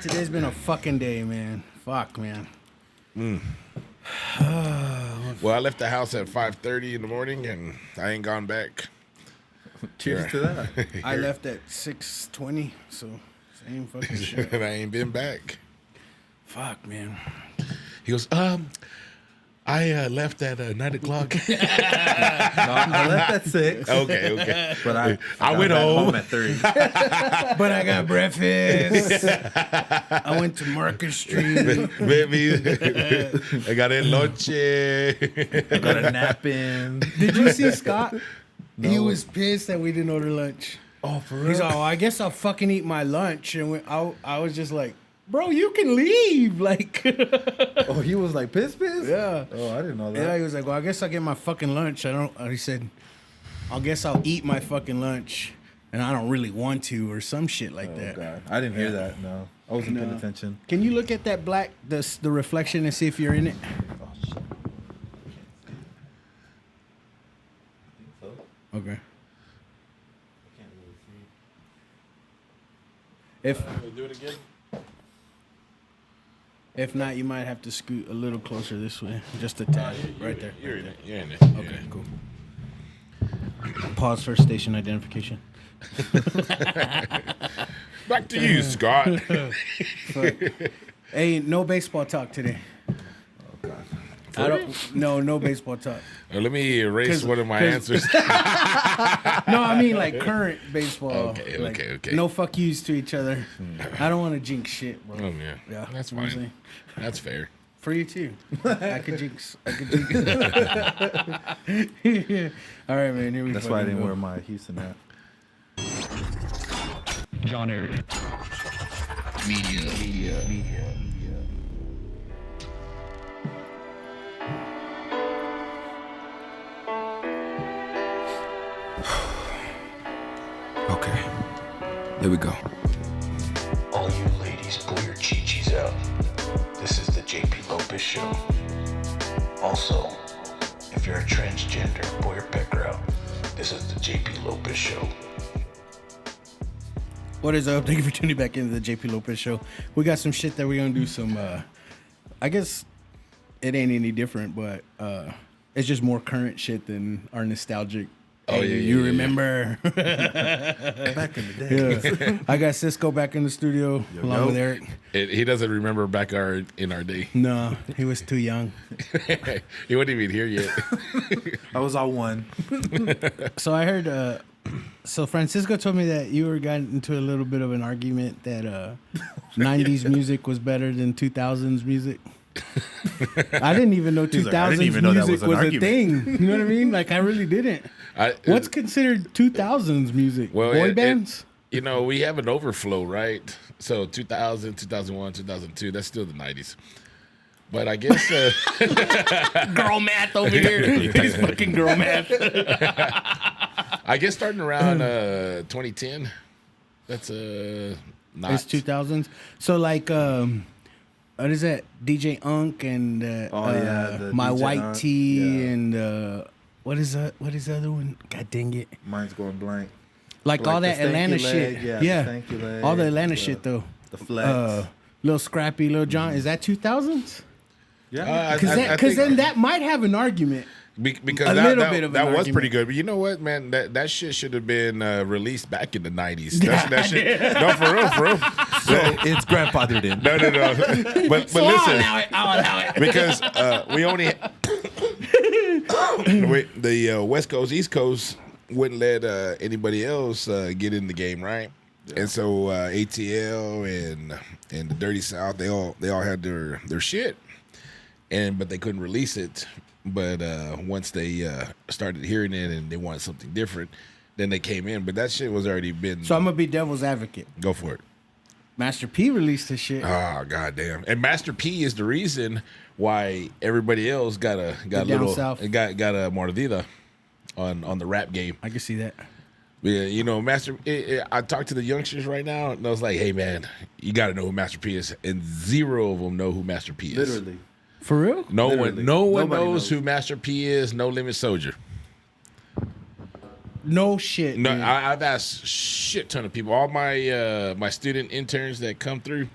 Today's been a fucking day, man. Fuck, man. Well, I left the house at 5:30 in the morning, and I ain't gone back. Cheers to that. I left at 6:20, so same fucking shit. And I ain't been back. Fuck, man. He goes, I left at 9 o'clock. No, I left at 6. Okay. But I went got back home at 3. But I got breakfast. I went to Market Street. Baby, I got in lunch. Got a nap in. Did you see Scott? No. He was pissed that we didn't order lunch. Oh, for real? He's like, I guess I'll fucking eat my lunch. And I was just like, bro, you can leave. Like, Oh, he was like pissed? yeah. Oh, I didn't know that. Yeah, he was like, well, I guess I'll get my fucking lunch. He said, I guess I'll eat my fucking lunch. And I don't really want to, or some shit like that. God. I didn't hear that, no. I wasn't paying attention. Can you look at that the reflection and see if you're in it? Oh, shit. Okay. I can't really see. Do it again? If not, you might have to scoot a little closer this way. Just a tad. Right there. You're in it. You're in it. Okay, cool. Pause for station identification. Back to you, Scott. Hey, no baseball talk today. Oh, God. No baseball talk. Let me erase one of my answers. No, I mean like current baseball. Okay, Like, okay. No fuck yous to each other. I don't want to jinx shit, bro. Oh, yeah. Yeah, That's you know what I'm fine. saying? That's fair. For you too. I could jinx. All right, man. Here we That's why I didn't go. wear my Houston hat. John Eric. Media. Okay, there we go. All you ladies, pull your chi-chis out. This is the JP Lopez Show. Also, if you're a transgender, pull your pecker out. This is the JP Lopez Show. What is up? Thank you for tuning back into the JP Lopez Show. We got some shit that we're gonna do some. I guess it ain't any different, but it's just more current shit than our nostalgic. Oh, Hey, yeah, you yeah. remember? Back in the day. Yeah. I got Cisco back in the studio along with Eric. He doesn't remember back in our day. No, he was too young. He wasn't even here yet. I was all one. So I heard. So Francisco told me that you were got into a little bit of an argument that 90's music was better than 2000's music. I didn't even know 2000's like, I didn't even know that music was an was a argument. thing. You know what I mean? Like I really didn't. What's considered 2000's music? Well, Boy bands? we have an overflow, right? So 2000, 2001, 2002, that's still the 90s. But I guess Girl math over here. He's fucking girl math. I guess starting around 2010, that's not. It's 2000s. So like, what is that? DJ Unk and the My DJ White Unk, Tee yeah. and what is that? What is the other one? God dang it! Mine's going blank. Like all the that stanky Atlanta leg, shit. yeah, Yeah, the stanky leg, all the Atlanta shit though. The flex. Little Scrappy, Little John. Is that 2000s? yeah. Because then that might have an argument. Because A little bit of an that was argument. pretty good. But you know what, man? That shit should have been released back in the 90s. That shit. No, for real. So it's grandfathered in. No. But So listen, I'll allow it. because we only the West Coast, East Coast wouldn't let anybody else get in the game, right? Yeah. And so ATL and the Dirty South, they all had their shit, but they couldn't release it. But once they started hearing it and they wanted something different, then they came in. But that shit was already been. So I'm gonna be devil's advocate. Go for it. Master P released his shit. Oh goddamn! And Master P is the reason why everybody else got a down south. got a mordida on the rap game. I can see that. Yeah, you know, I talked to the youngsters right now, and I was like, "Hey, man, you got to know who Master P is," and zero of them know who Master P is. Literally. For real? No one Nobody knows who Master P is. No Limit Soldier. No shit. No, dude. I've asked shit ton of people. All my my student interns that come through,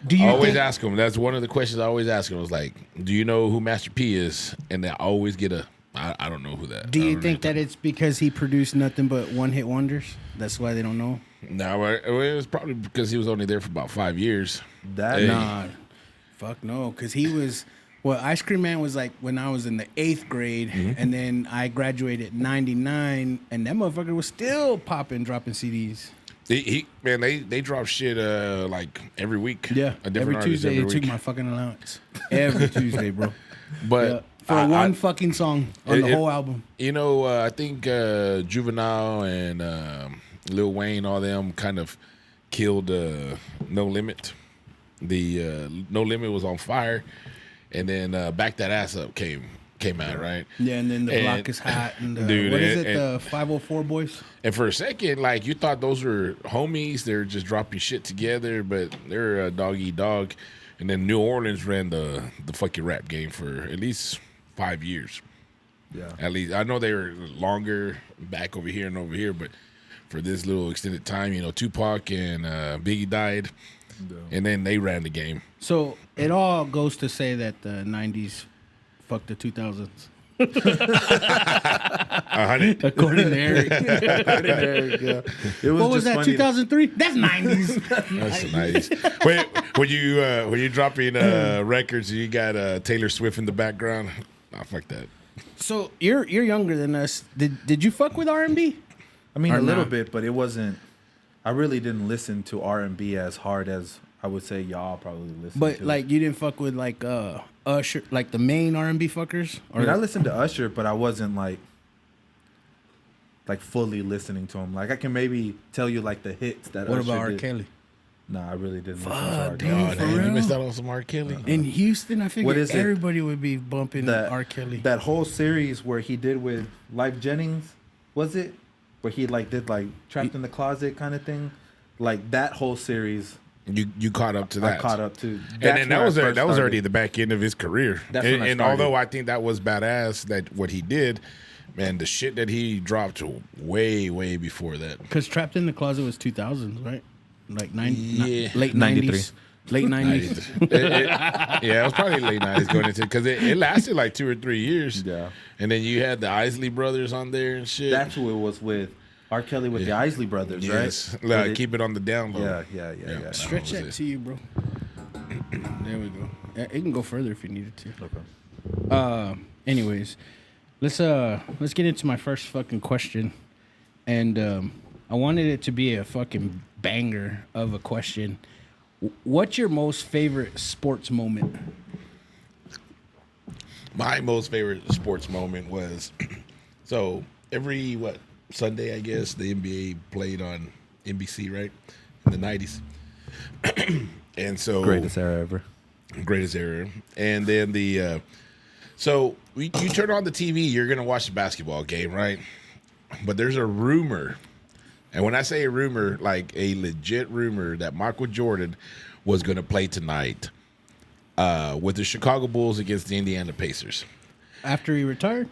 Do I you always think, ask them. That's one of the questions I always ask them. Was like, "Do you know who Master P is?" And they always get a, I don't know who that. do I you don't think know. that it's because he produced nothing but one-hit wonders? That's why they don't know. No, it was probably because he was only there for about 5 years. That Hey. Nah, fuck no, because he was. Well, Ice Cream Man was like when I was in the 8th grade, Mm-hmm. and then I graduated '99, and that motherfucker was still popping, dropping CDs. Man, they drop shit like every week. Yeah, a different every artist Tuesday every they took week. my fucking allowance. Every Tuesday, bro. But Yeah, for one fucking song on the whole album. You know, I think Juvenile and Lil Wayne, all them kind of killed No Limit. The No Limit was on fire, and then Back That Ass Up came out, right? Yeah, and then the And- block is hot, and Dude, what is and- it? The 504 Boys. And for a second, like you thought those were homies, they're just dropping shit together, but they're a dog eat dog. And then New Orleans ran the fucking rap game for at least 5 years. Yeah. At least I know they were longer back over here and over here, but for this little extended time, you know, Tupac and Biggie died, and then they ran the game. So it all goes to say that the 90s fucked the 2000s. 100. According to Eric. It was What was just that, funny 2003? That's 90s. That's nice. When you dropping records, and you got Taylor Swift in the background. Nah, fuck that. So you're younger than us. Did you fuck with R&B? I mean, Or a little not. bit, but it wasn't. I really didn't listen to R&B as hard as I would say y'all probably listen But to. like you didn't fuck with like Usher, like the main R&B fuckers? I mean, I listened to Usher, but I wasn't like fully listening to him. Like I can maybe tell you like the hits that. What Usher about R. did. Kelly? Nah, I really didn't listen to R. dude. Kelly. Oh, for damn, you real? missed out on some R. Kelly. In Houston, I What figured is it? everybody would be bumping R. Kelly. That whole series where he did with Life Jennings, was it? Where he like did like Trapped in the Closet kind of thing, like that whole series. You caught up to that. I caught up to. And then that was already the back end of his career. That's when I And started. although I think that was badass, that what he did, man, the shit that he dropped way before that. Because Trapped in the Closet was 2000s, right? Like Yeah. late 93. 90s. Late 90s. Yeah, it was probably late 90s going into because it lasted like 2 or 3 years. Yeah. And then you had the Isley brothers on there and shit. That's who it was with. R. Kelly with the Isley brothers, yes. right? Like, With it- keep it on the down low. Yeah. Stretch that that was to you, bro. There we go. Yeah, it can go further if you needed to. Okay. Anyways, let's get into my first fucking question, and I wanted it to be a fucking banger of a question. What's your most favorite sports moment? My most favorite sports moment was so every Sunday, I guess, the NBA played on NBC, right? In the 90s. And so Greatest era ever. greatest era. And then you turn on the TV, you're gonna watch the basketball game, right? But there's a rumor, and when I say a rumor, like a legit rumor, that Michael Jordan was gonna play tonight with the Chicago Bulls against the Indiana Pacers. After he retired?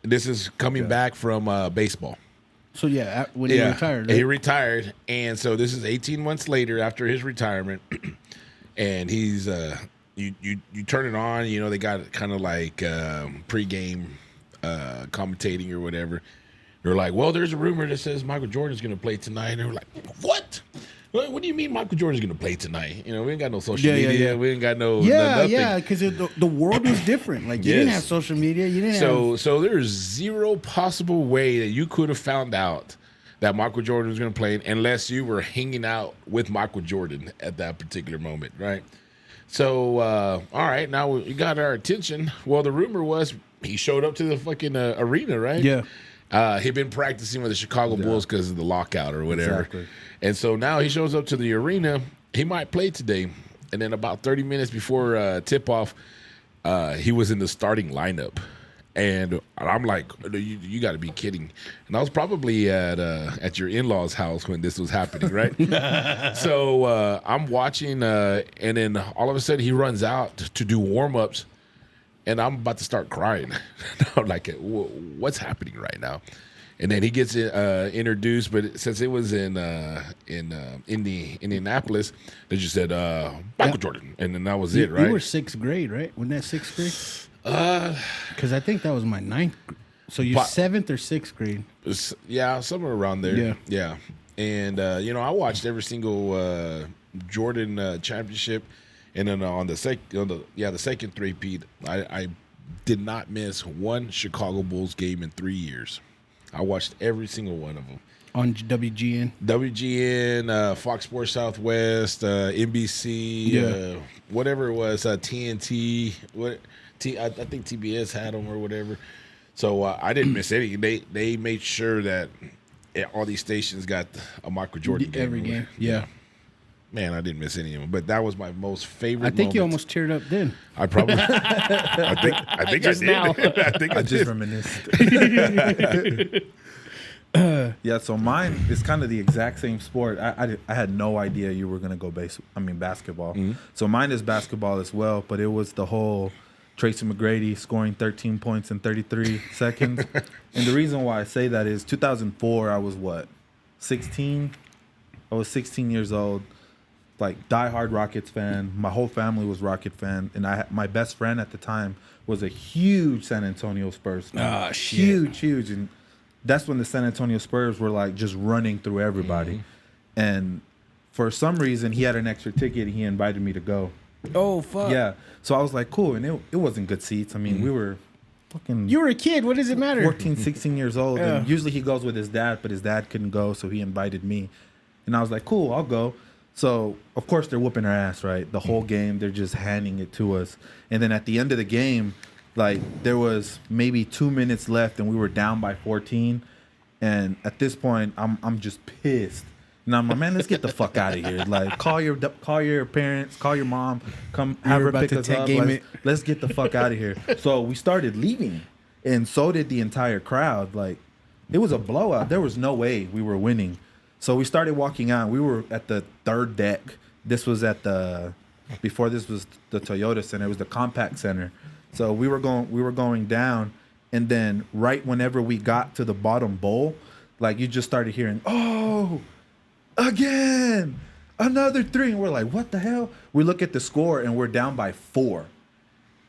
This is coming back from baseball. So yeah, when he retired, right? He retired, and so this is 18 months later after his retirement, and he's you turn it on, you know, they got kind of like pregame commentating or whatever. They're like, well, there's a rumor that says Michael Jordan's going to play tonight, and they're like, what? What do you mean Michael Jordan's going to play tonight? You know, we ain't got no social media, we ain't got no nothing. because the world was different. Like you didn't Yes. have social media, you didn't have. So there's zero possible way that you could have found out that Michael Jordan was going to play unless you were hanging out with Michael Jordan at that particular moment, right? So, all right, now you got our attention. Well, the rumor was he showed up to the fucking arena, right? Yeah. He'd been practicing with the Chicago Bulls because of the lockout or whatever. Exactly. And so now he shows up to the arena. He might play today. And then about 30 minutes before tip-off, he was in the starting lineup. And I'm like, you got to be kidding. And I was probably at your in-laws' house when this was happening, right? So I'm watching, and then all of a sudden he runs out to do warm-ups. And I'm about to start crying. I'm like, what's happening right now? And then he gets introduced, but since it was in Indianapolis, they just said Michael Jordan, and then that was it, right? You were sixth grade, right? Wasn't that sixth grade? Because I think that was my ninth. So you're seventh or sixth grade? Yeah, somewhere around there. Yeah. And I watched every single Jordan championship, and then on the second three-peat, I did not miss one Chicago Bulls game in 3 years. I watched every single one of them on WGN, Fox Sports Southwest, NBC, whatever it was, TNT. I think TBS had them or whatever. So I didn't miss any. They made sure that all these stations got a Michael Jordan game. Every game, yeah. Man, I didn't miss any of them. But that was my most favorite. I think you almost teared up then. I probably. I think I did. Now. I just reminisced. Yeah, so mine is kind of the exact same sport. I had no idea you were gonna go basketball. Mm-hmm. So mine is basketball as well, but it was the whole Tracy McGrady scoring 13 points in 33 seconds. And the reason why I say that is 2004. I was 16. I was 16 years old. Like diehard Rockets fan. My whole family was Rocket fan, and my best friend at the time was a huge San Antonio Spurs fan. Oh shit! Huge, and that's when the San Antonio Spurs were like just running through everybody. Mm-hmm. And for some reason, he had an extra ticket. And he invited me to go. Oh fuck! Yeah, so I was like, cool, and it wasn't good seats. I mean, we were fucking. You were a kid. What does it matter? 14, 16 years old, and usually he goes with his dad, but his dad couldn't go, so he invited me, and I was like, cool, I'll go. So, of course, they're whooping our ass, right? The whole game, they're just handing it to us. And then at the end of the game, like, there was maybe 2 minutes left, and we were down by 14. And at this point, I'm just pissed. And I'm like, man, let's get the fuck out of here. Like, call your parents, call your mom, come have her pick us up. Let's get the fuck out of here. So we started leaving, and so did the entire crowd. Like, it was a blowout. There was no way we were winning. So we started walking out. We were at the third deck. This was before this was the Toyota Center. It was the Compact Center. So we were going down, and then right whenever we got to the bottom bowl, like you just started hearing, oh, again, another three. And we're like, what the hell? We look at the score, and we're down by 4.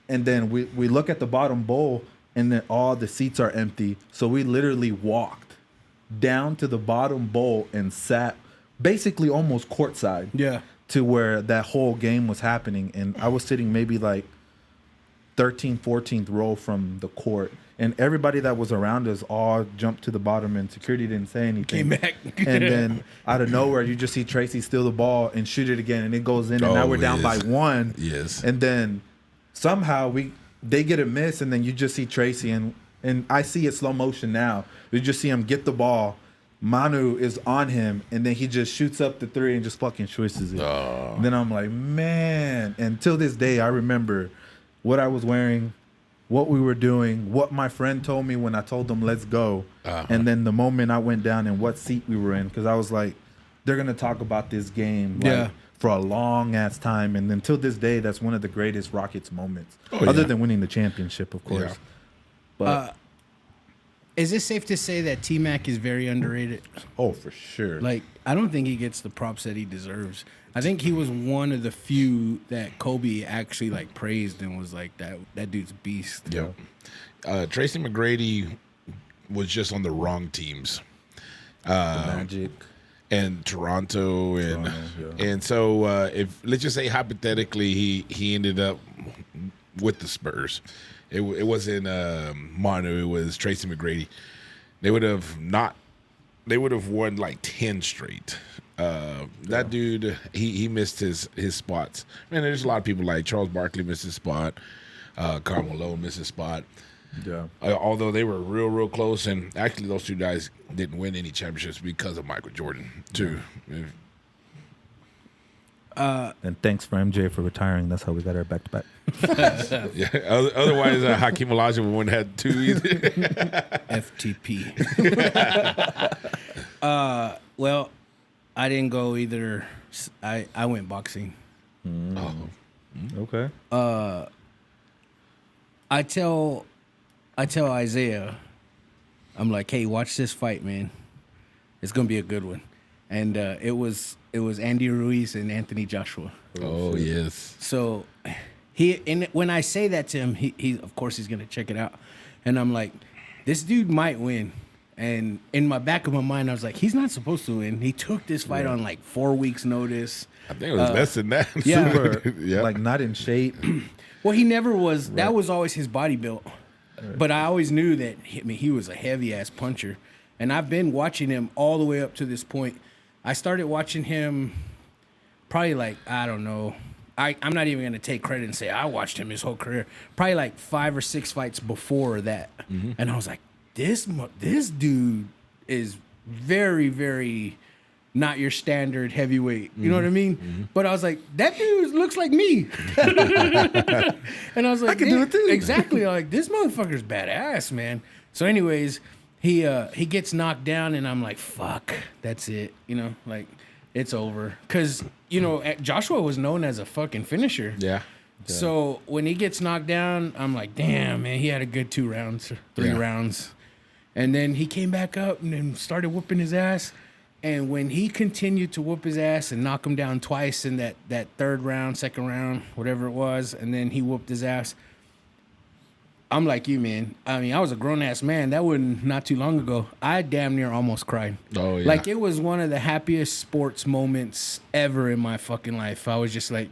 And then we look at the bottom bowl, and then all the seats are empty. So we literally walked down to the bottom bowl and sat basically almost courtside to where that whole game was happening. And I was sitting maybe like 13th, 14th row from the court. And everybody that was around us all jumped to the bottom, and security didn't say anything. Came back. And then out of nowhere, you just see Tracy steal the ball and shoot it again, and it goes in, and now we're down by 1. Yes. And then somehow they get a miss, and then you just see Tracy, and I see it slow motion now. You just see him get the ball. Manu is on him, and then he just shoots up the 3 and just fucking swishes it. Oh. Then I'm like, man. And till this day, I remember what I was wearing, what we were doing, what my friend told me when I told him, let's go. Uh-huh. And then the moment I went down and what seat we were in, because I was like, they're going to talk about this game for a long-ass time. And then till this day, that's one of the greatest Rockets moments, other than winning the championship, of course. Yeah. But is it safe to say that T-Mac is very underrated? Oh, for sure. Like, I don't think he gets the props that he deserves. I think he was one of the few that Kobe actually like praised and was like, that dude's beast. Yeah. Tracy McGrady was just on the wrong teams. The Magic. And Toronto. And so if let's just say hypothetically he ended up with the Spurs. It wasn't Manu. It was Tracy McGrady. They would have won like 10 straight. That dude, he missed his spots. Man, there's a lot of people like Charles Barkley missed his spot. Karl Malone missed his spot. Yeah. Although they were real close, and actually those two guys didn't win any championships because of Michael Jordan too. Yeah. And thanks for MJ for retiring. That's how we got our back-to-back. Yeah. Otherwise, Hakeem Olajuwon wouldn't have 2 either. FTP. Well, I didn't go either. I went boxing. Okay. I tell Isaiah I'm like, hey, watch this fight, man. It's gonna be a good one. And it was Andy Ruiz and Anthony Joshua. Oh yes. So when I say that to him, he of course he's gonna check it out, and I'm like, this dude might win. And in my back of my mind, I was like, he's not supposed to win. He took this fight on like 4 weeks' notice. I think it was less than that. Yeah. Super, Yeah. like not in shape. Well, he never was. Right. That was always his body built. Right. But I always knew that he was a heavy ass puncher, and I've been watching him all the way up to this point. I started watching him probably like, I don't know. I'm not even going to take credit and say I watched him his whole career. Probably like 5 or 6 fights before that. Mm-hmm. And I was like, this dude is very, very not your standard heavyweight. You know what I mean? Mm-hmm. But I was like, that dude looks like me. And I was like, I can do it too. Exactly. Like, this motherfucker's badass, man. So anyways, he gets knocked down, and I'm like, fuck, that's it. You know, like, it's over. Because, you know, Joshua was known as a fucking finisher. Yeah. So when he gets knocked down, I'm like, damn, man, he had a good 2 rounds, 3 rounds. And then he came back up and then started whooping his ass. And when he continued to whoop his ass and knock him down twice in that 3rd round, 2nd round, whatever it was, and then he whooped his ass, I'm like you, man. I mean, I was a grown-ass man. That wasn't not too long ago. I damn near almost cried. Oh, yeah. Like, it was one of the happiest sports moments ever in my fucking life. I was just like,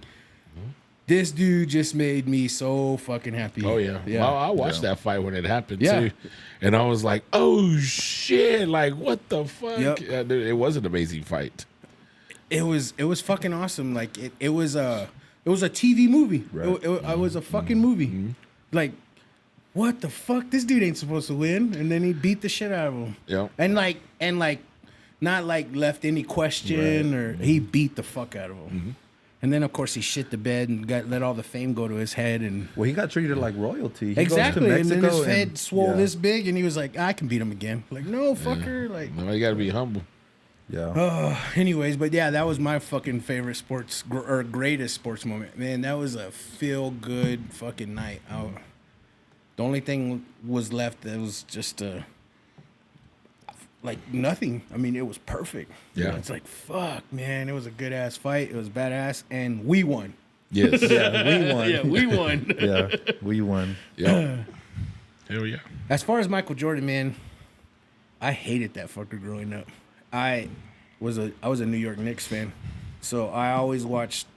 this dude just made me so fucking happy. Oh, yeah. Well, I watched that fight when it happened, too. Yeah. And I was like, oh, shit. Like, what the fuck? Yep. It was an amazing fight. It was fucking awesome. Like, it was a TV movie. Right. It was a fucking movie. Mm-hmm. Like, what the fuck? This dude ain't supposed to win. And then he beat the shit out of him. Yep. And not like left any question or he beat the fuck out of him. Mm-hmm. And then, of course, he shit the bed and let all the fame go to his head. And well, he got treated like royalty. He exactly. Goes to and then Mexico his head swole this big, and he was like, I can beat him again. Like, no, fucker. Like, no, you got to be humble. Yeah. Anyways, but yeah, that was my fucking favorite sports or greatest sports moment. Man, that was a feel-good fucking night. The only thing was left that was just like nothing. I mean, it was perfect. Yeah. You know, it's like, fuck, man. It was a good ass fight. It was badass, and we won. Yes. Yeah, we won. Yeah, we won. Yeah, we won. Yeah. Hell yeah. As far as Michael Jordan, man, I hated that fucker growing up. I was a New York Knicks fan, so I always watched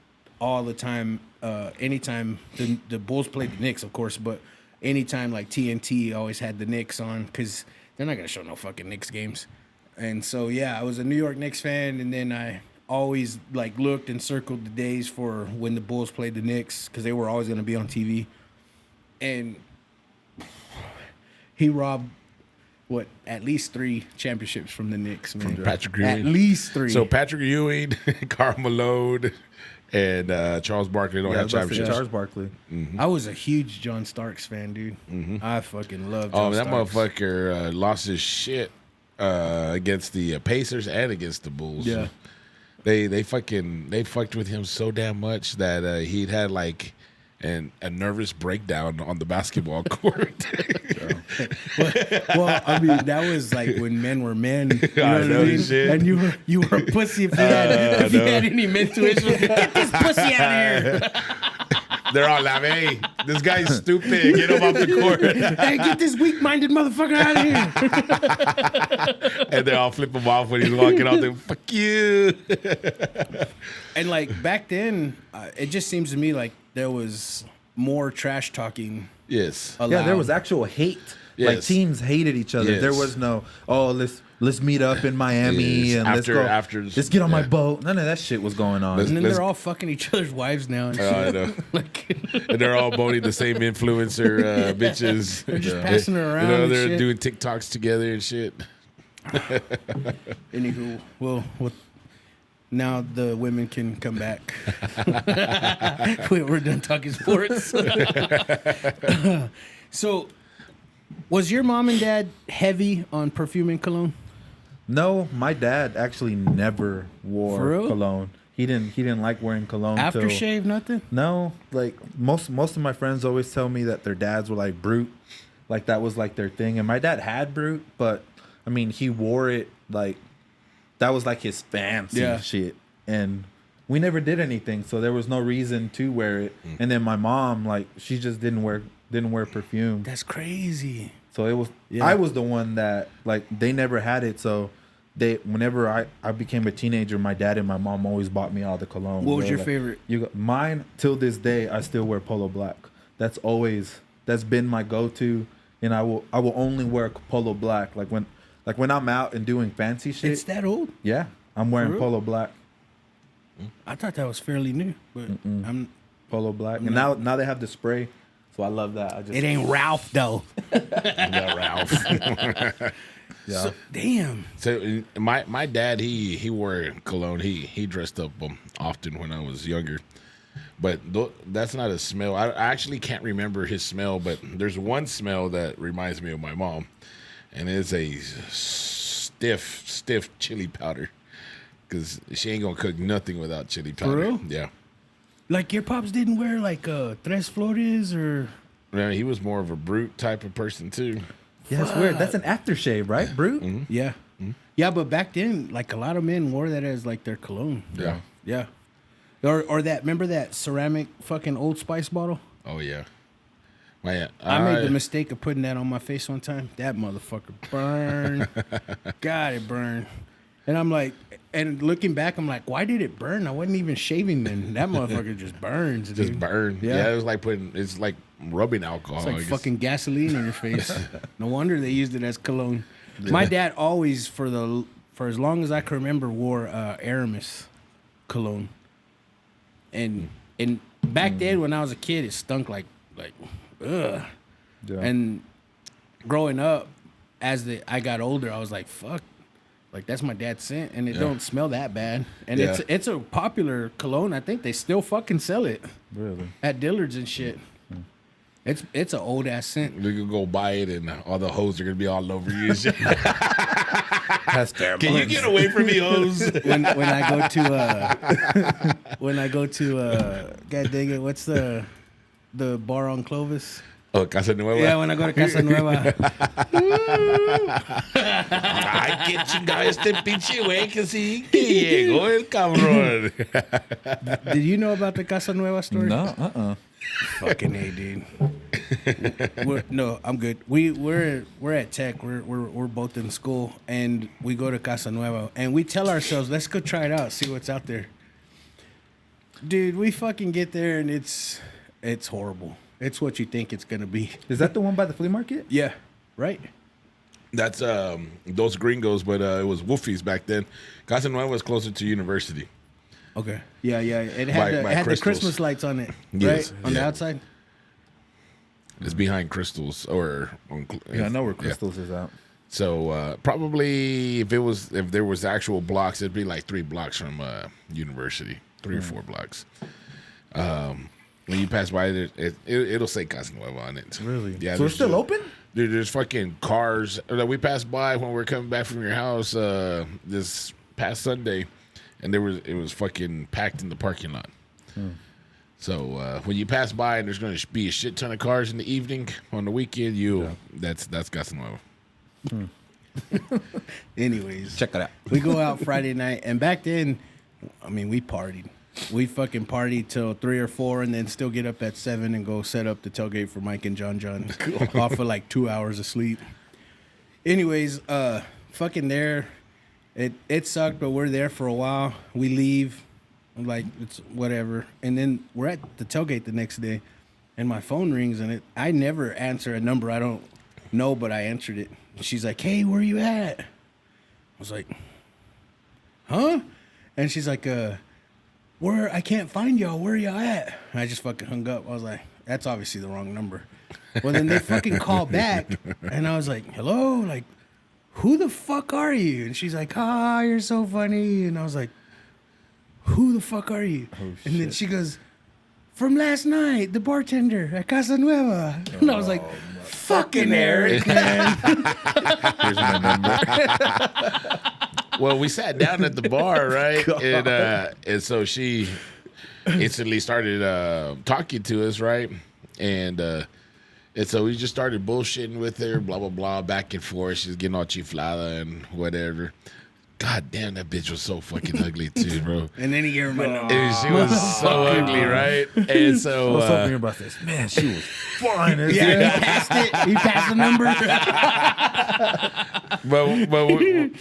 all the time. Anytime the Bulls played the Knicks, of course, but anytime like TNT always had the Knicks on because they're not gonna show no fucking Knicks games. And so yeah, I was a New York Knicks fan, and then I always like looked and circled the days for when the Bulls played the Knicks because they were always gonna be on TV. And he robbed at least 3 championships from the Knicks, man. From Patrick Ewing. At least 3. So Patrick Ewing, Karl Malone, and Charles Barkley don't have championships. Charles Barkley. Mm-hmm. I was a huge John Starks fan, dude. Mm-hmm. I fucking loved John that Starks. motherfucker lost his shit against the Pacers and against the Bulls. Yeah. They fucked with him so damn much that he'd had like a nervous breakdown on the basketball court. Well, I mean, that was like when men were men. You know I know, what I mean? shit. And you were a pussy if you had any mental issues. Get this pussy out of here. They're all like, hey, this guy's stupid. Get him off the court. Hey, get this weak-minded motherfucker out of here. And they all flip him off when he's walking out there. Fuck you. And like back then, it just seems to me like there was more trash talking. Yes. Allowed. Yeah, there was actual hate. Yes. Like teams hated each other. Yes. There was no, let's meet up in Miami Yes. and let's get on my boat. None of that shit was going on. And then they're all fucking each other's wives now. And shit. I know. Like, And they're all boning the same influencer bitches. they're just passing her around. You know, and they're shit. doing TikToks together and shit. Anywho, well, now the women can come back. We're done talking sports. So, was your mom and dad heavy on perfume and cologne? No, my dad actually never wore For real? cologne. He didn't like wearing cologne. Aftershave, nothing? No, like most of my friends always tell me that their dads were like brute. Like that was like their thing. And my dad had Brute, but I mean, he wore it like that was like his fancy shit. And we never did anything, so there was no reason to wear it. And then my mom, like, she just didn't wear perfume. That's crazy. So it was I was the one that like they never had it. So whenever I became a teenager, my dad and my mom always bought me all the cologne. What was your favorite? Mine till this day, I still wear Polo Black. That's been my go-to, and I will only wear Polo Black. Like when I'm out and doing fancy shit. It's that old? Yeah, I'm wearing Polo Black. I thought that was fairly new, but I'm Polo Black, and now they have the spray, so I love that. It ain't Ralph though. Yeah, Ralph. Yeah. So, damn. So my dad, he wore cologne. He dressed up often when I was younger. But that's not a smell. I actually can't remember his smell, but there's one smell that reminds me of my mom, and it's a stiff chili powder. Because she ain't gonna cook nothing without chili powder. For real? Yeah. Like your pops didn't wear like Tres Flores or. Yeah, he was more of a brute type of person too. Yeah, it's weird. That's an aftershave, right, Brute? Mm-hmm. Yeah. Yeah, but back then, like a lot of men wore that as like their cologne. Yeah. Yeah. Or that, remember that ceramic fucking Old Spice bottle? Oh yeah. I made the mistake of putting that on my face one time. That motherfucker burned. God, it burned. And I'm like, and looking back, I'm like, why did it burn? I wasn't even shaving then. That motherfucker just burns. Dude. Just burned. Yeah. It was like it's like rubbing alcohol. It's like I guess. fucking gasoline in your face. No wonder they used it as cologne. My dad always, for as long as I can remember, wore Aramis cologne. And back then, when I was a kid, it stunk like ugh. Yeah. And growing up, I got older, I was like, fuck. Like, that's my dad's scent, and it don't smell that bad. And it's a popular cologne. I think they still fucking sell it. Really? At Dillard's and shit. It's an old-ass scent. We could go buy it, and all the hoes are gonna be all over you. That's terrible. Can you get away from me, hoes? When I go to God dang it, what's the bar on Clovis? Oh, Casa Nueva. Yeah, when I go to Casa Nueva. Ay, qué chingado este pinche güey que sí que llegó el cabrón. Did you know about the Casa Nueva story? No, Fucking A, dude. No, I'm good. We're at Tech. We're both in school, and we go to Casa Nueva, and we tell ourselves, let's go try it out, see what's out there. Dude, we fucking get there, and it's horrible. It's what you think it's gonna be. Is that the one by the flea market? Yeah, right. That's those gringos, but it was Wolfies back then. Casa Nueva was closer to University. Okay. Yeah. It had By the Crystals. Christmas lights on it, Yes, right? On the outside. It's behind Crystals, or Yeah, I know where Crystals is out. So probably if there was actual blocks, it'd be like 3 blocks from University, 3 or 4 blocks. When you pass by it, it'll say Casa Nueva on it. Really? Yeah. So it's still open? Dude, there's fucking cars that we passed by when we were coming back from your house this past Sunday, and it was fucking packed in the parking lot. So when you pass by and there's going to be a shit ton of cars in the evening on the weekend, that's Casa Nueva. Anyways, Check it out. we go out Friday night, and back then, I mean, we partied. We fucking partied till 3 or 4, and then still get up at 7 and go set up the tailgate for Mike and John off for like 2 hours of sleep. Anyways, fucking there, it sucked, but we're there for a while. We leave, I'm like, it's whatever, and then we're at the tailgate the next day, and my phone rings, and I never answer a number I don't know, but I answered it. She's like, "Hey, where you at?" I was like, "Huh?" And she's like, "Where? I can't find y'all. Where y'all at?" And I just fucking hung up. I was like, "That's obviously the wrong number." Well, then they fucking call back, and I was like, "Hello, like, who the fuck are you?" And she's like, "You're so funny." And I was like, "Who the fuck are you?" And then she goes, "From last night, the bartender at Casa Nueva." And I was like, "Fucking Eric, man." Here's my number. Well, we sat down at the bar, right? And so she instantly started talking to us, right? And And so we just started bullshitting with her, blah, blah, blah, back and forth. She's getting all chiflada and whatever. God damn, that bitch was so fucking ugly too, bro. And then he gave her my number. And she was so ugly, right? And so I was hoping you're about to say, man, she was fine. Yeah, he passed it. He passed the number. but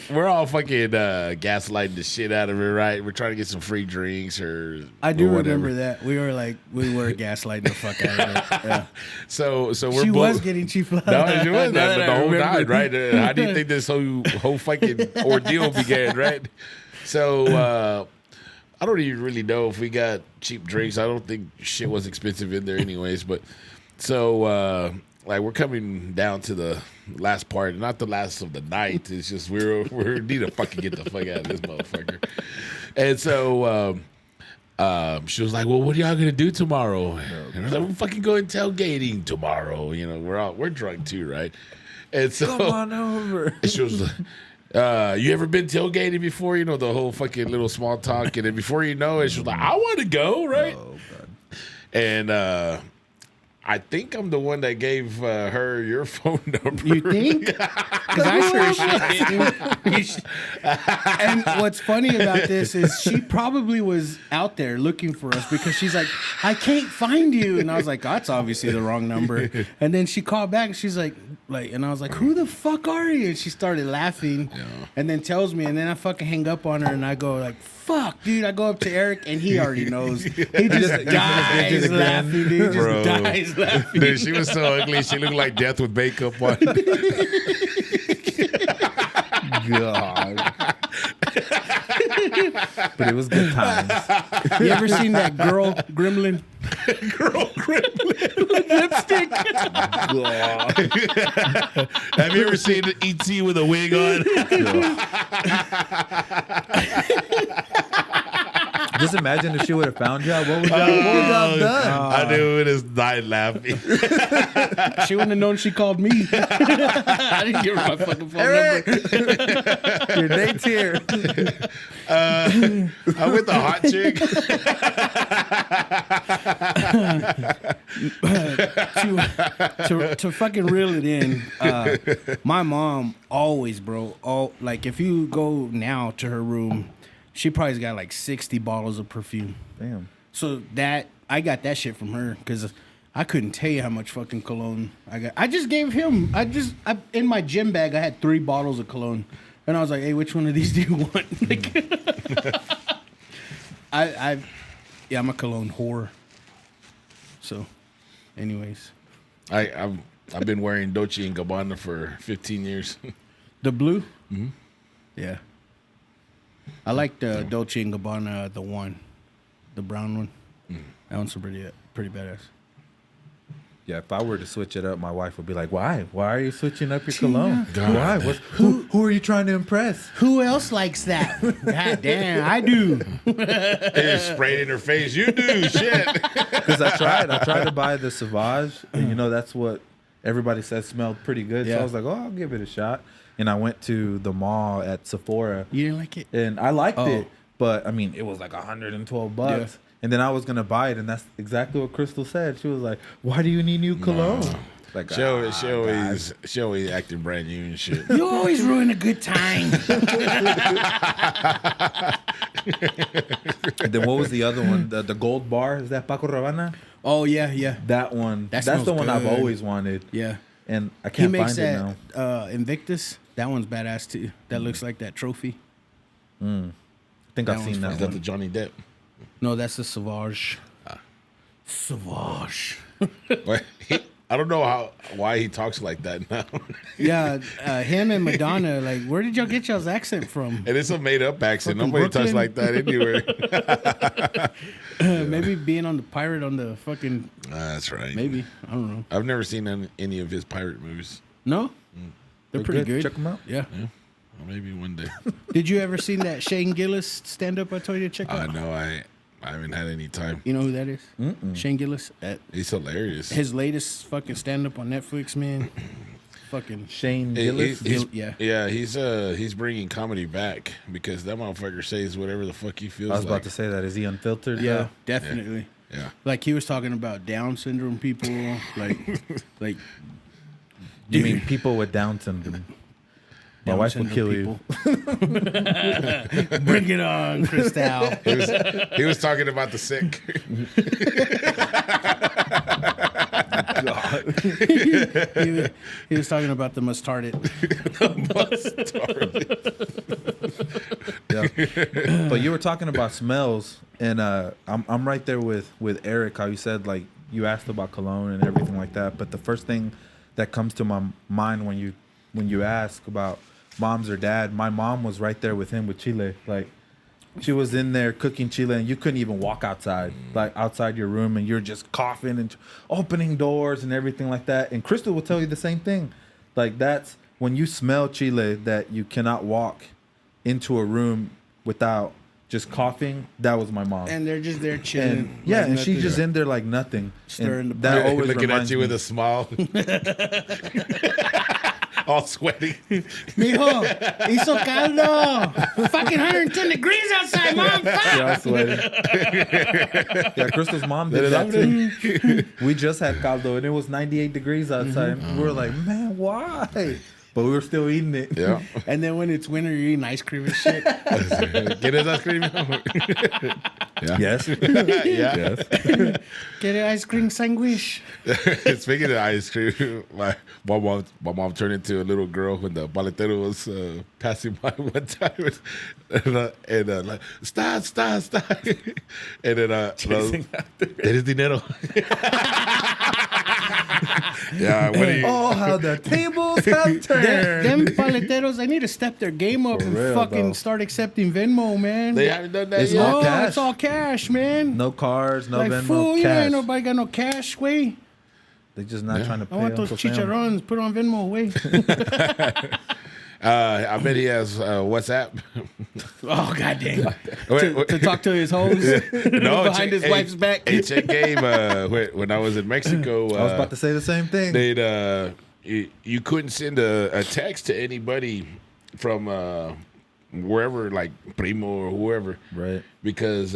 we're all fucking gaslighting the shit out of her, right? We're trying to get some free drinks or I do whatever. remember that. We were gaslighting the fuck out of her. Yeah. So we're She both, was getting cheap. No, she was not, but the whole night, right? How do you think this whole fucking ordeal began, right? So I don't even really know if we got cheap drinks. I don't think shit was expensive in there anyways. But so like we're coming down to the last part, not the last of the night. It's just we need to fucking get the fuck out of this motherfucker. And so she was like, "Well, what are y'all gonna do tomorrow?" And I was like, "We're fucking going tailgating tomorrow." You know, we're drunk too, right? And so Come on over. she was like, you ever been tailgating before? You know, the whole fucking little small talk. And then before you know it, she was like, I want to go, right? Oh, God. And I think I'm the one that gave her your phone number. You think? Because I sure as shit didn't. And what's funny about this is she probably was out there looking for us because she's like, I can't find you. And I was like, that's obviously the wrong number. And then she called back and she's like, and I was like, who the fuck are you? And she started laughing and then tells me, and then I fucking hang up on her and I go like, fuck, dude. I go up to Eric and he already knows. He just dies laughing, dude. He just dies laughing. Dude, she was so ugly. She looked like death with makeup on. God. But it was good times. You ever seen that girl gremlin? Girl gremlin. Lipstick. Have you ever seen an E.T. with a wig on? Just imagine if she would have found y'all. What would y'all done? I knew it is died laughing. She wouldn't have known she called me. I didn't give her my fucking phone number. Your date's here. I'm with the hot chick. To fucking reel it in, my mom always, bro, like if you go now to her room, she probably's got like 60 bottles of perfume. Damn. So that I got that shit from her because I couldn't tell you how much fucking cologne I got. I just gave him. In my gym bag I had 3 bottles of cologne, and I was like, "Hey, which one of these do you want?" Like, I'm a cologne whore. So, anyways, I've been wearing Dolce and Gabbana for 15 years. the blue. Mm-hmm. Yeah. I like the Dolce and Gabbana, the brown one. That one's pretty badass. Yeah, if I were to switch it up, my wife would be like, "Why? Why are you switching up your cologne? Why? Who are you trying to impress?" Who else likes that? God damn, I do. They just sprayed in her face. You do shit. Because I tried to buy the Sauvage, and you know that's what everybody said smelled pretty good. So Yeah. I was like, "Oh, I'll give it a shot." And I went to the mall at Sephora. You didn't like it? And I liked it, but I mean, it was like $112. Yeah. And then I was gonna buy it, and that's exactly what Crystal said. She was like, "Why do you need new cologne?" Like, She always acting brand new and shit. You always ruin a good time. And then what was the other one? The gold bar, is that Paco Rabanne? Oh yeah. That one. That That's the smells one I've good. always wanted. Yeah. And I He can't makes find it now. that Invictus. That one's badass too. That looks like that trophy. I think I've that seen one's that Is that one. the Johnny Depp? No, that's the Sauvage. Sauvage. I don't know why he talks like that now. Yeah, him and Madonna. Like, where did y'all get y'all's accent from? And it's a made up accent. Fucking Nobody talks Brooklyn? like that anywhere. Maybe being on the pirate on the fucking. That's right. Maybe I don't know. I've never seen any of his pirate movies. No, they're pretty good. Check them out. Yeah. Well, maybe one day. Did you ever seen that Shane Gillis stand up? I told you to check out. No, I haven't had any time. You know who that is? Shane Gillis. He's hilarious. His latest fucking stand up on Netflix, man. Fucking Shane He- Gillis. he's- yeah. Yeah, he's bringing comedy back because that motherfucker says whatever the fuck he feels I was like. about to say that. Is he unfiltered? Yeah, definitely. Yeah. Like he was talking about Down syndrome people, like You mean people with Down syndrome? My Down wife will kill syndrome you. people. Bring it on, Cristal. He was talking about the sick. he was talking about the mustarded. Yeah. But you were talking about smells, and I'm right there with Eric. How you said like you asked about cologne and everything like that. But the first thing that comes to my mind when you ask about moms or dad, my mom was right there with him with chile. Like she was in there cooking chile, and you couldn't even walk outside, like outside your room, and you're just coughing and opening doors and everything like that. And Crystal will tell you the same thing. Like that's when you smell chile that you cannot walk into a room without just coughing. That was my mom. And they're just there chilling. And yeah, like and she's nothing. just in there like nothing. Stirring And the that pot. always Looking at reminds you me. with a smile. All sweaty. Mijo, hizo caldo. Fucking 110 degrees outside, mom. Fuck. Yeah, I swear. Yeah, Crystal's mom did that too. We just had caldo and it was 98 degrees outside. And we were like, man, why? But we were still eating it. Yeah. And then when it's winter, you're eating ice cream and shit. Get his ice cream. Yeah. Yes. Yeah. Yes. Get an ice cream sandwich. Speaking of ice cream, my mom turned into a little girl when the paletero was passing by one time, and like stop, and then Chasing after. "Eres dinero." Yeah, what do you? Oh, how the tables have turned. Them paleteros, they need to step their game up and real, fucking though. start accepting Venmo, man. They haven't done that It's yet. all No, cash. it's all cash, man. No cars, no like, Venmo, fool, you cash. ain't nobody got no cash, way. They're just not trying to pay I want those Uncle Sam. chicharrones. Put on Venmo, way. I bet he has WhatsApp. Oh, goddamn. Wait. To talk to his hoes No, behind his wife's back. Hey, check game. When I was in Mexico, I was about to say the same thing. they'd you couldn't send a text to anybody from wherever, like Primo or whoever, Right, because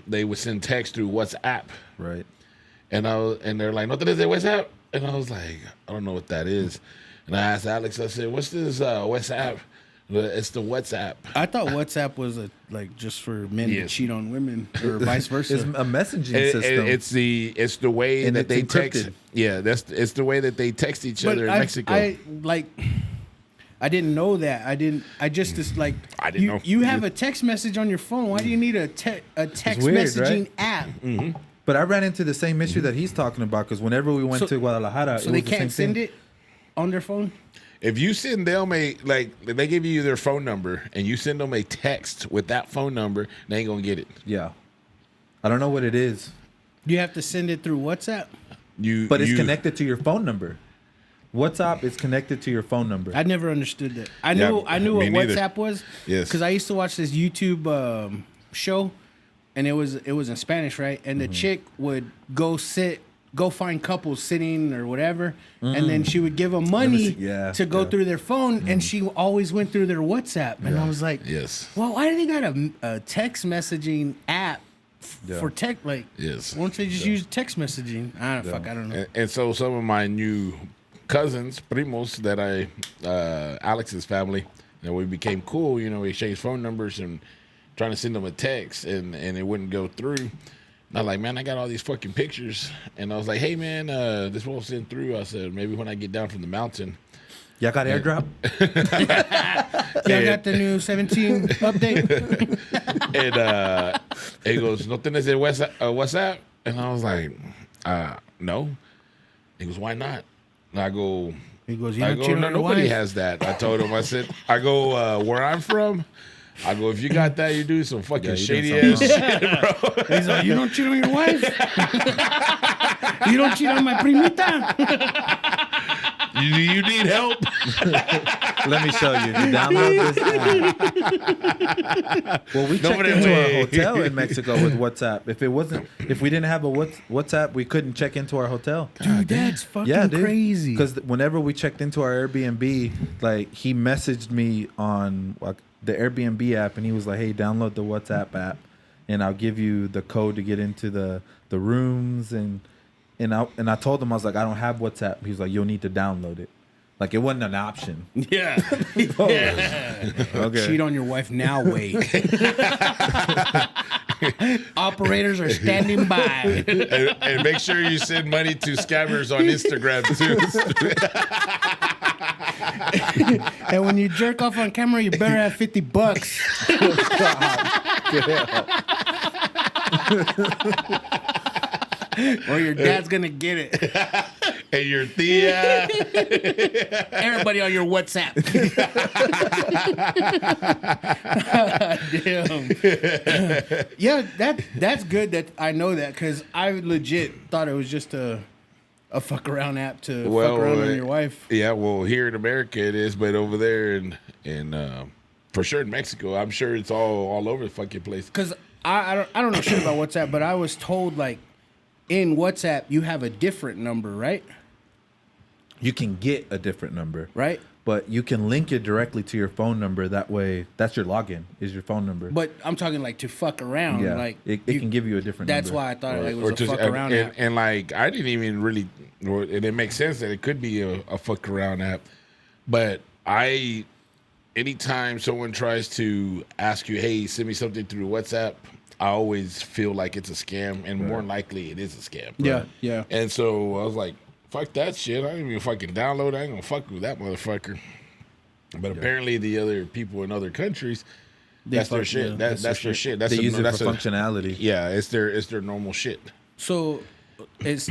they would send text through WhatsApp, right. and they're like, "No tenés de WhatsApp," and I was like, "I don't know what that is," and I asked Alex, I said, "What's this WhatsApp?" It's the WhatsApp. I thought WhatsApp was like just for men to Yes. cheat on women or vice versa. It's a messaging system. It's the way And that it's they text. encrypted. Yeah, it's the way that they text each other in Mexico. I didn't know that. I just like. I didn't know. You have a text message on your phone. Why do you need a text weird, messaging right? app? But I ran into the same issue that he's talking about because whenever we went So- to Guadalajara, So it they was the can't same send thing. it on their phone. If you send them they give you their phone number and you send them a text with that phone number, they ain't gonna get it. Yeah, I don't know what it is, You have to send it through WhatsApp. but it's connected to your phone number. WhatsApp is connected to your phone number. I never understood that. I Yeah, knew me what neither. WhatsApp was. Yes. Because I used to watch this YouTube show, and it was in Spanish, right? And the chick would go find couples sitting or whatever, and then she would give them money to go through their phone, and she always went through their WhatsApp, and I was like, Yes. well, why do they got a text messaging app for tech? Like, Yes. why don't they just use text messaging? I don't know. And so some of my new cousins, primos, that Alex's family, and we became cool. You know, we exchanged phone numbers and trying to send them a text, and it wouldn't go through. And I'm like, man, I got all these fucking pictures. And I was like, hey, man, this won't send through. I said, maybe when I get down from the mountain. Y'all got AirDrop? Yeah, I got the new 17 update. And he goes, no tenés el WhatsApp? And I was like, no. He goes, why not? And I go, He goes, you don't cheat on your nobody wife? has that. I told him, I go, where I'm from, I go, if you got that, you do some fucking you doing shady ass something shit. He's like, you don't cheat on your wife? You don't cheat on my primita? You need help? Let me show you. You download this app. Well, we checked Nobody into way. our hotel in Mexico with WhatsApp. If we didn't have a WhatsApp, we couldn't check into our hotel. Dude, that's fucking Yeah, dude. crazy. Because whenever we checked into our Airbnb, like he messaged me on like the Airbnb app, and he was like, "Hey, download the WhatsApp app." and I'll give you the code to get into the rooms, and I told him, I was like, I don't have WhatsApp. He was like, you'll need to download it. Like, it wasn't an option. Yeah. Okay. Cheat on your wife now, wait. Operators are standing by. And make sure you send money to scammers on Instagram too. And when you jerk off on camera, you better have $50. Or your dad's gonna get it. And your tia. Everybody on your WhatsApp. Damn. Yeah, that's good that I know that, because I legit thought it was just a fuck around app to fuck around on your wife. Yeah, well, here in America it is, but over there in for sure in Mexico, I'm sure it's all over the fucking place. Because I don't know shit about WhatsApp, but I was told, like, in WhatsApp you have a different number, right? You can get a different number. Right? But you can link it directly to your phone number. That way, that's your login, is your phone number. But I'm talking, like, to fuck around. Yeah, Like, it can give you a different that's number. why I thought it Or was a just- fuck around app. and like I didn't even really, and it makes sense that it could be a fuck around app, but anytime someone tries to ask you, hey, send me something through WhatsApp, I always feel like it's a scam, and more than likely it is a scam. Yeah, yeah. And so I was like, fuck that shit. I didn't even fucking download it. I ain't gonna fuck with that motherfucker. But apparently the other people in other countries, that's their shit. yeah, That's their shit. That's They use it that's for functionality. Yeah, it's their normal shit. So is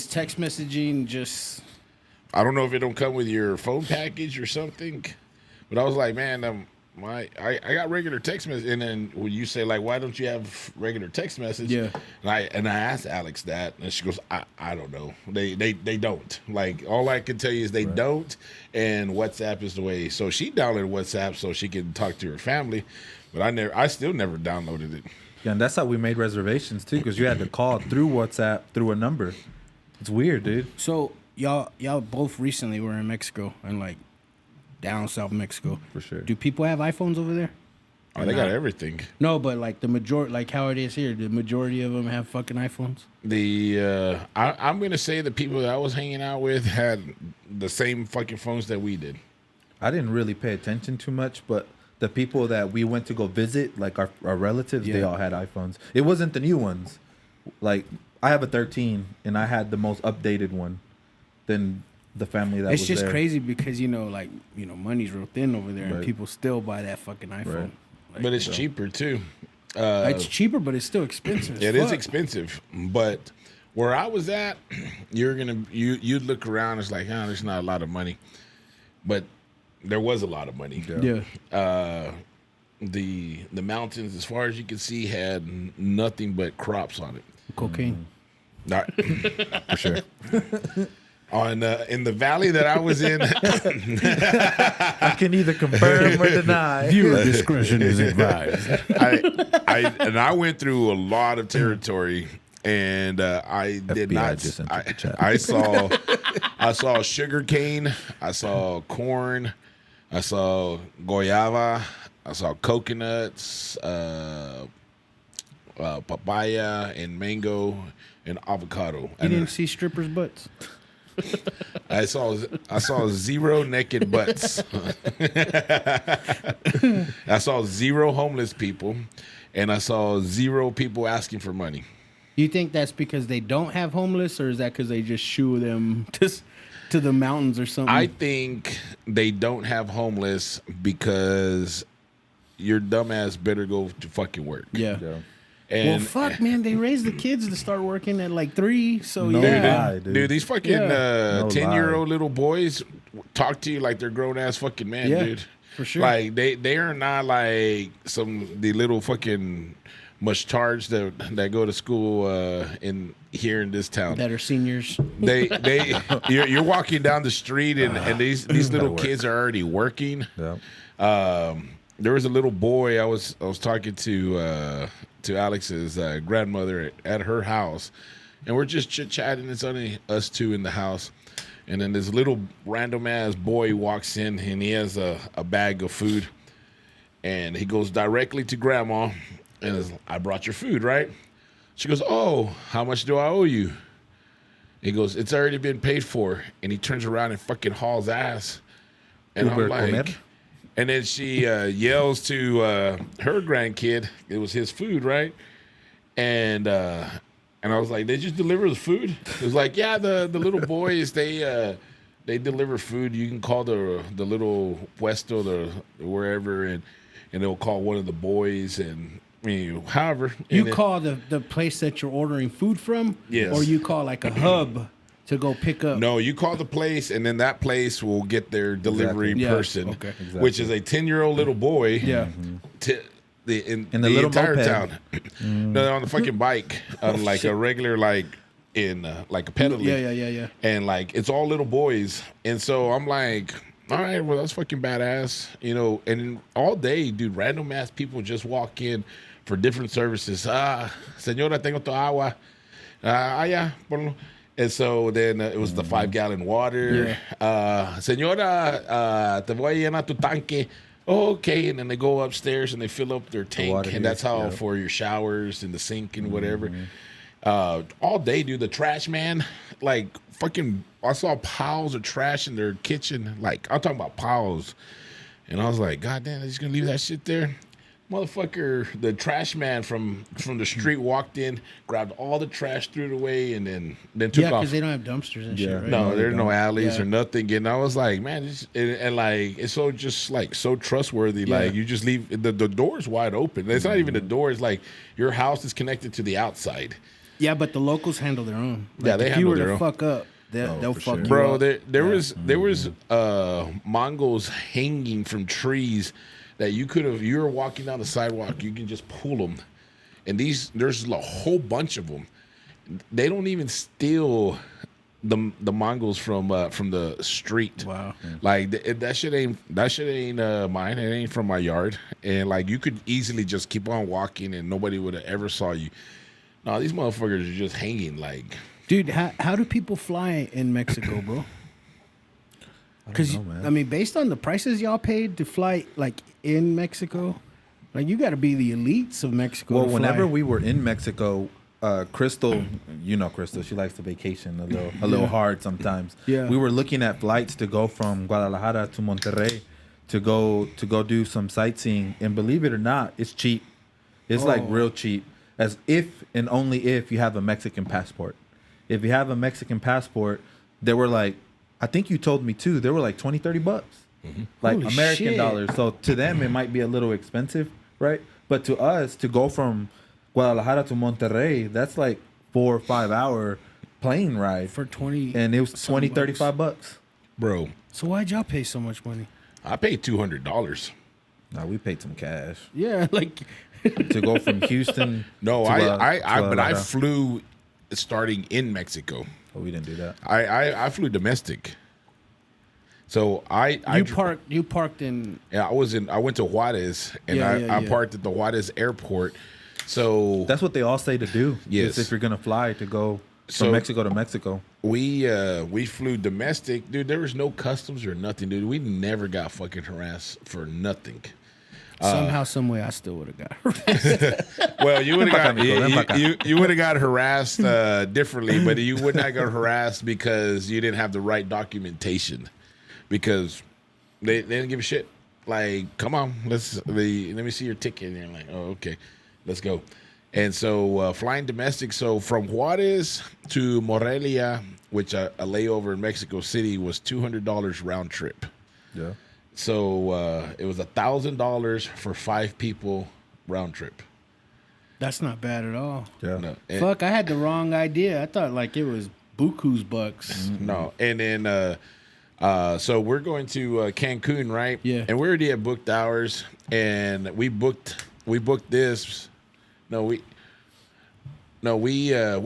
text messaging just... I don't know if it don't come with your phone package or something, but I was like, man, I got regular text message, and then when you say, like, why don't you have regular text message? Yeah. And I asked Alex that, and she goes, I don't know. They don't. Like, all I can tell you is they don't, and WhatsApp is the way. So she downloaded WhatsApp so she can talk to her family, but I still never downloaded it. Yeah, and that's how we made reservations too, because you had to call through WhatsApp through a number. It's weird, dude. So y'all both recently were in Mexico, and, like, down south Mexico. For sure. Do people have iPhones over there? Oh, they got everything. No, but, like, the majority, like how it is here, the majority of them have fucking iPhones. I'm gonna say the people that I was hanging out with had the same fucking phones that we did. I didn't really pay attention too much, but the people that we went to go visit, like our relatives, they Yeah. all had iPhones. It wasn't the new ones. Like, I have a 13, and I had the most updated one than the family that It's was just there. crazy because, money's real thin over there, and Right. people still buy that fucking iPhone. Right. Like, But it's cheaper too. it's cheaper, but it's still expensive. It as is fuck. expensive, but where I was at, you'd look around. It's like, there's not a lot of money, but there was a lot of money. Yeah. The mountains, as far as you can see, had nothing but crops on it. Cocaine. Not for sure. in the valley that I was in. I can either confirm or deny. Viewer discretion is advised. I went through a lot of territory, and I did FBI not. just entered the chat. I saw sugar cane. I saw corn. I saw guayaba. I saw coconuts, papaya, and mango, and avocado. You And didn't see strippers' butts? I saw 0 naked butts. I saw 0 homeless people, and I saw 0 people asking for money. You think that's because they don't have homeless, or is that because they just shoo them to the mountains or something? I think they don't have homeless because your dumbass better go to fucking work. yeah. And Well, fuck, man. They raise the kids to start working at like 3. So, No yeah. lie, dude. dude, these fucking Yeah. No 10-year-old little boys talk to you like they're grown ass fucking men, Yeah, dude. for sure. Like they are not like the little fucking mustards that go to school in here in this town. That are seniors. You're walking down the street and these little work. kids are already working. Yeah. There was a little boy I was talking to Alex's grandmother at her house, and we're just chit chatting. It's only us two in the house, and then this little random ass boy walks in and he has a bag of food, and he goes directly to grandma, And I brought your food, right? She goes, oh, how much do I owe you? He goes, it's already been paid for. And he turns around and fucking hauls ass. And Uber I'm like, comer? and then she yells to her grandkid. It was his food, right? And I was like, they just deliver the food? It was like, yeah, the little boys, they deliver food. You can call the little puesto, wherever, and they'll call one of the boys. And I mean, however. You and call the place that you're ordering food from? Yes. Or you call like a hub to go pick up? No, you call the place, and then that place will get their delivery Exactly. Yeah, person, okay. Exactly. which is a 10-year-old little boy. Yeah. To in the the little entire moped. town. No, they're on the fucking bike, on like a regular, like in like a pedaling. Yeah. And like it's all little boys, and so I'm like, all right, well that's fucking badass, you know. And all day, dude, random ass people just walk in for different services. Señora, tengo tu agua. Yeah, ponlo. And so then it was the 5-gallon water. Señora, te voy a llenar tu tanque. Oh, okay. And then they go upstairs and they fill up their tank. water And that's how heater, for your showers and the sink and whatever. All day, dude. The trash man, like fucking, I saw piles of trash in their kitchen. Like, I'm talking about piles. And I was like, God damn, they're just going to leave that shit there? Motherfucker, the trash man from the street walked in, grabbed all the trash, threw it away, and then took Yeah, off. because they don't have dumpsters and shit, right? No, there's no alleys Yeah. or nothing. And I was like, man, and like it's so just like so trustworthy. Yeah. Like you just leave the door's wide open. It's not even the door. It's like your house is connected to the outside. Yeah, but the locals handle their own. Yeah, they if handle you were their to own. fuck up, they'll for fuck sure. you Bro, up. there was Mongols hanging from trees that you were walking down the sidewalk, you can just pull them. And there's a whole bunch of them. They don't even steal the Mongols from the street. Wow. Like that shit ain't mine. It ain't from my yard. And like you could easily just keep on walking and nobody would have ever saw you. No, these motherfuckers are just hanging like. Dude, how do people fly in Mexico, bro? Because know, man. I mean, based on the prices y'all paid to fly like in Mexico, like you got to be the elites of Mexico. Well, to whenever fly. we were in Mexico, Crystal, you know Crystal, she likes to vacation a little hard sometimes. Yeah. We were looking at flights to go from Guadalajara to Monterrey to go do some sightseeing, and believe it or not, it's cheap. It's like real cheap, as if and only if you have a Mexican passport. If you have a Mexican passport, they were like, I think you told me too, they were like $20-$30. Like Holy American shit. dollars. So to them it might be a little expensive, right? But to us, to go from Guadalajara to Monterrey, that's like 4 or 5 hour plane ride. for 20, And it was some 20, bucks. $35. Bro, So why'd y'all pay so much money? I paid $200. No, we paid some cash Yeah, like to go from Houston. No, to, but I Guadalajara. flew starting in Mexico. Oh, we didn't do that. I flew domestic. So you parked in. yeah, I went to Juarez and Yeah, I yeah. parked at the Juarez airport. So That's what they all say to do. Yes. Is if you're gonna fly to go So- from Mexico to Mexico. we flew domestic, dude. There was no customs or nothing, dude. We never got fucking harassed for nothing. Somehow, some way, I still would have got. Well, you would have got Ven pa' acá. you would have got harassed differently, but you would not got harassed because you didn't have the right documentation. Because they didn't give a shit. Like, come on, let me see your ticket. And you're like, oh, okay, let's go. And so flying domestic, so from Juarez to Morelia, which a layover in Mexico City, was $200 round trip. Yeah. So it was $1,000 for 5 people round trip. That's not bad at all. Yeah. No, and, Fuck, I had the wrong idea. I thought like it was buku's bucks. no, and then so we're going to Cancun, right? Yeah. And we already had booked ours, and we booked this. We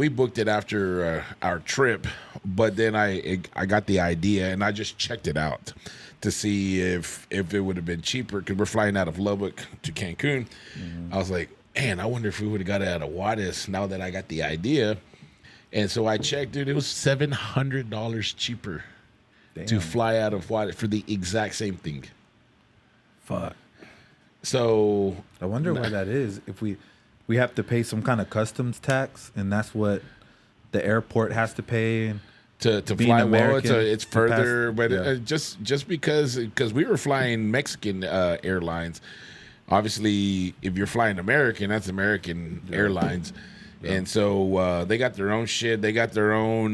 booked it after our trip, but then I got the idea and I just checked it out to see if it would have been cheaper because we're flying out of Lubbock to Cancun. I was like, man, I wonder if we would have got it out of Juarez now that I got the idea. And so I checked, dude, it was $700 cheaper to fly out of Juarez for the exact same thing. Fuck. So I wonder why that is. we have to pay some kind of customs tax, and that's what the airport has to pay. And to being fly American, well, it's further, but yeah. just because we were flying Mexican airlines. Obviously, if you're flying American, that's American Airlines, and so they got their own shit. They got their own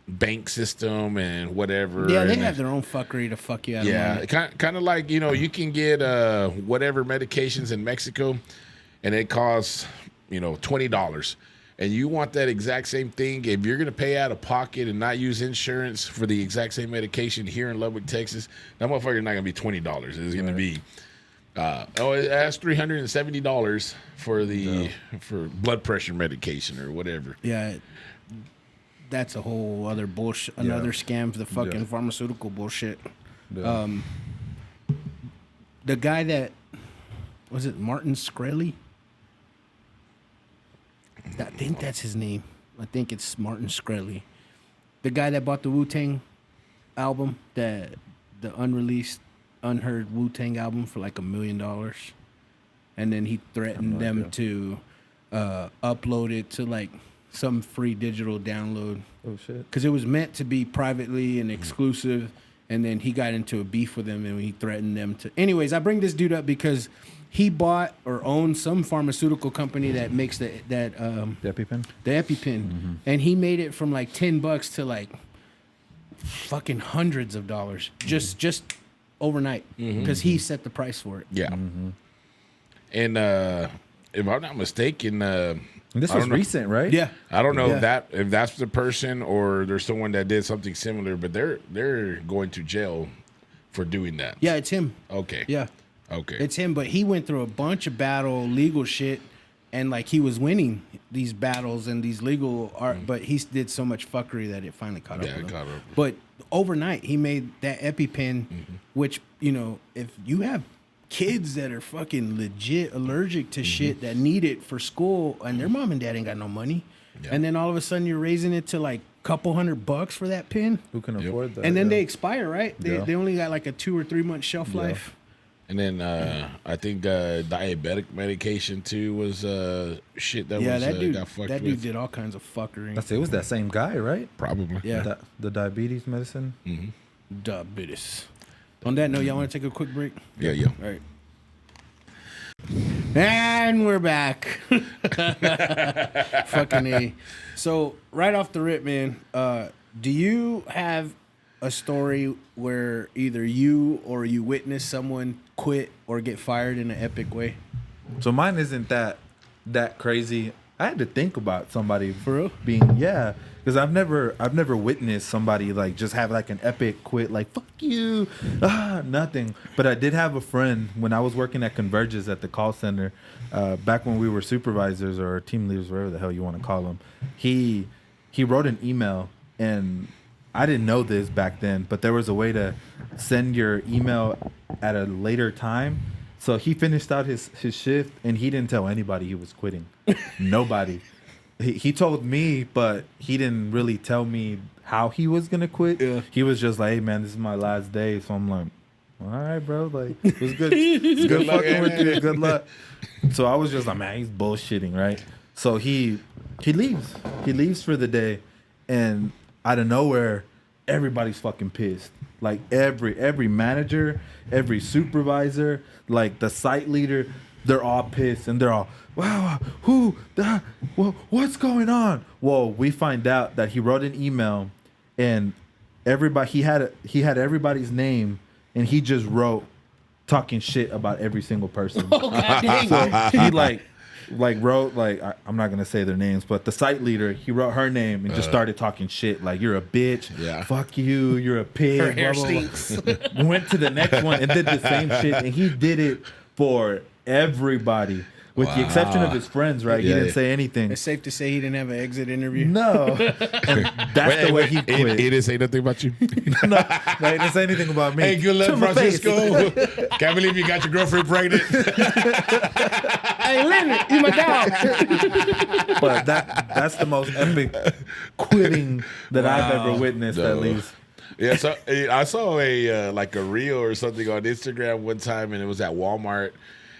bank system and whatever. Yeah, they and have their own fuckery to fuck you out of money. kind of like, you can get whatever medications in Mexico, and it costs $20. And you want that exact same thing. If you're going to pay out of pocket and not use insurance for the exact same medication here in Lubbock, Texas, that motherfucker not going to be $20. It's going to be, it asks $370 for blood pressure medication or whatever. Yeah, that's a whole other bullshit, another scam for the fucking pharmaceutical bullshit. Yeah. The guy that, was it Martin Shkreli? I think that's his name. I think it's Martin Shkreli. The guy that bought the Wu-Tang album, the unreleased, unheard Wu-Tang album for like $1 million. And then he threatened them to upload it to like some free digital download. Oh, shit. Because it was meant to be privately and exclusive. And then he got into a beef with them and he threatened them to... Anyways, I bring this dude up because... He bought or owned some pharmaceutical company that makes the EpiPen? The EpiPen. And he made it from like $10 to like fucking hundreds of dollars just overnight because he set the price for it. Yeah. And if I'm not mistaken, This was recent, right? Yeah. I don't know if that's the person or there's someone that did something similar, but they're going to jail for doing that. Yeah, it's him. Okay. Yeah. Okay. It's him, but he went through a bunch of legal shit, and like he was winning these battles and these legal art, but he did so much fuckery that it finally caught up with him. But overnight, he made that EpiPen, which, if you have kids that are fucking legit allergic to shit that need it for school, and their mom and dad ain't got no money, and then all of a sudden you're raising it to like couple $100 for that pen. Who can afford that? And then they expire, right? They only got like a 2 or 3 month shelf life. And then I think diabetic medication too was shit that got fucked with. That dude did all kinds of fuckery. It was that same guy, right? Probably. Yeah. The diabetes medicine. Diabetes. On that note, y'all want to take a quick break? Yeah. All right. And we're back. Fucking A. So, right off the rip, man, do you have a story where either you or you witnessed someone quit or get fired in an epic way? So mine isn't that crazy. I had to think about somebody For real? being because I've never witnessed somebody like just have like an epic quit, like fuck you, nothing. But I did have a friend when I was working at Converges at the call center, back when we were supervisors or team leaders, whatever the hell you want to call them. He wrote an email, and I didn't know this back then, but there was a way to send your email at a later time. So he finished out his shift, and he didn't tell anybody he was quitting. Nobody. He told me, but he didn't really tell me how he was going to quit. Yeah. He was just like, hey, man, this is my last day. So I'm like, all right, bro. Like, it was good. It's good fucking with you. Good luck. So I was just like, man, he's bullshitting, right? So he leaves. He leaves for the day, and out of nowhere, everybody's fucking pissed. Like every manager, every supervisor, like the site leader, they're all pissed, and they're all, wow, what's going on? Well, we find out that he wrote an email, and everybody he had everybody's name, and he just wrote talking shit about every single person. Oh, God dang. So he wrote I'm not gonna say their names, but the site leader, he wrote her name and just started talking shit like, you're a bitch, fuck you, you're a pig. Her hair blah, blah, blah. stinks. Went to the next one and did the same shit, and he did it for everybody, with the exception of his friends. Right? He didn't say anything. It's safe to say he didn't have an exit interview. No, and that's the way he quit. He didn't say nothing about you. No, he didn't say anything about me. Hey, good luck, To my face. Francisco. Can't believe you got your girlfriend pregnant. Hey, Leonard, you my dog. But that's the most epic quitting that I've ever witnessed, at least. Yeah, so I saw a reel or something on Instagram one time, and it was at Walmart,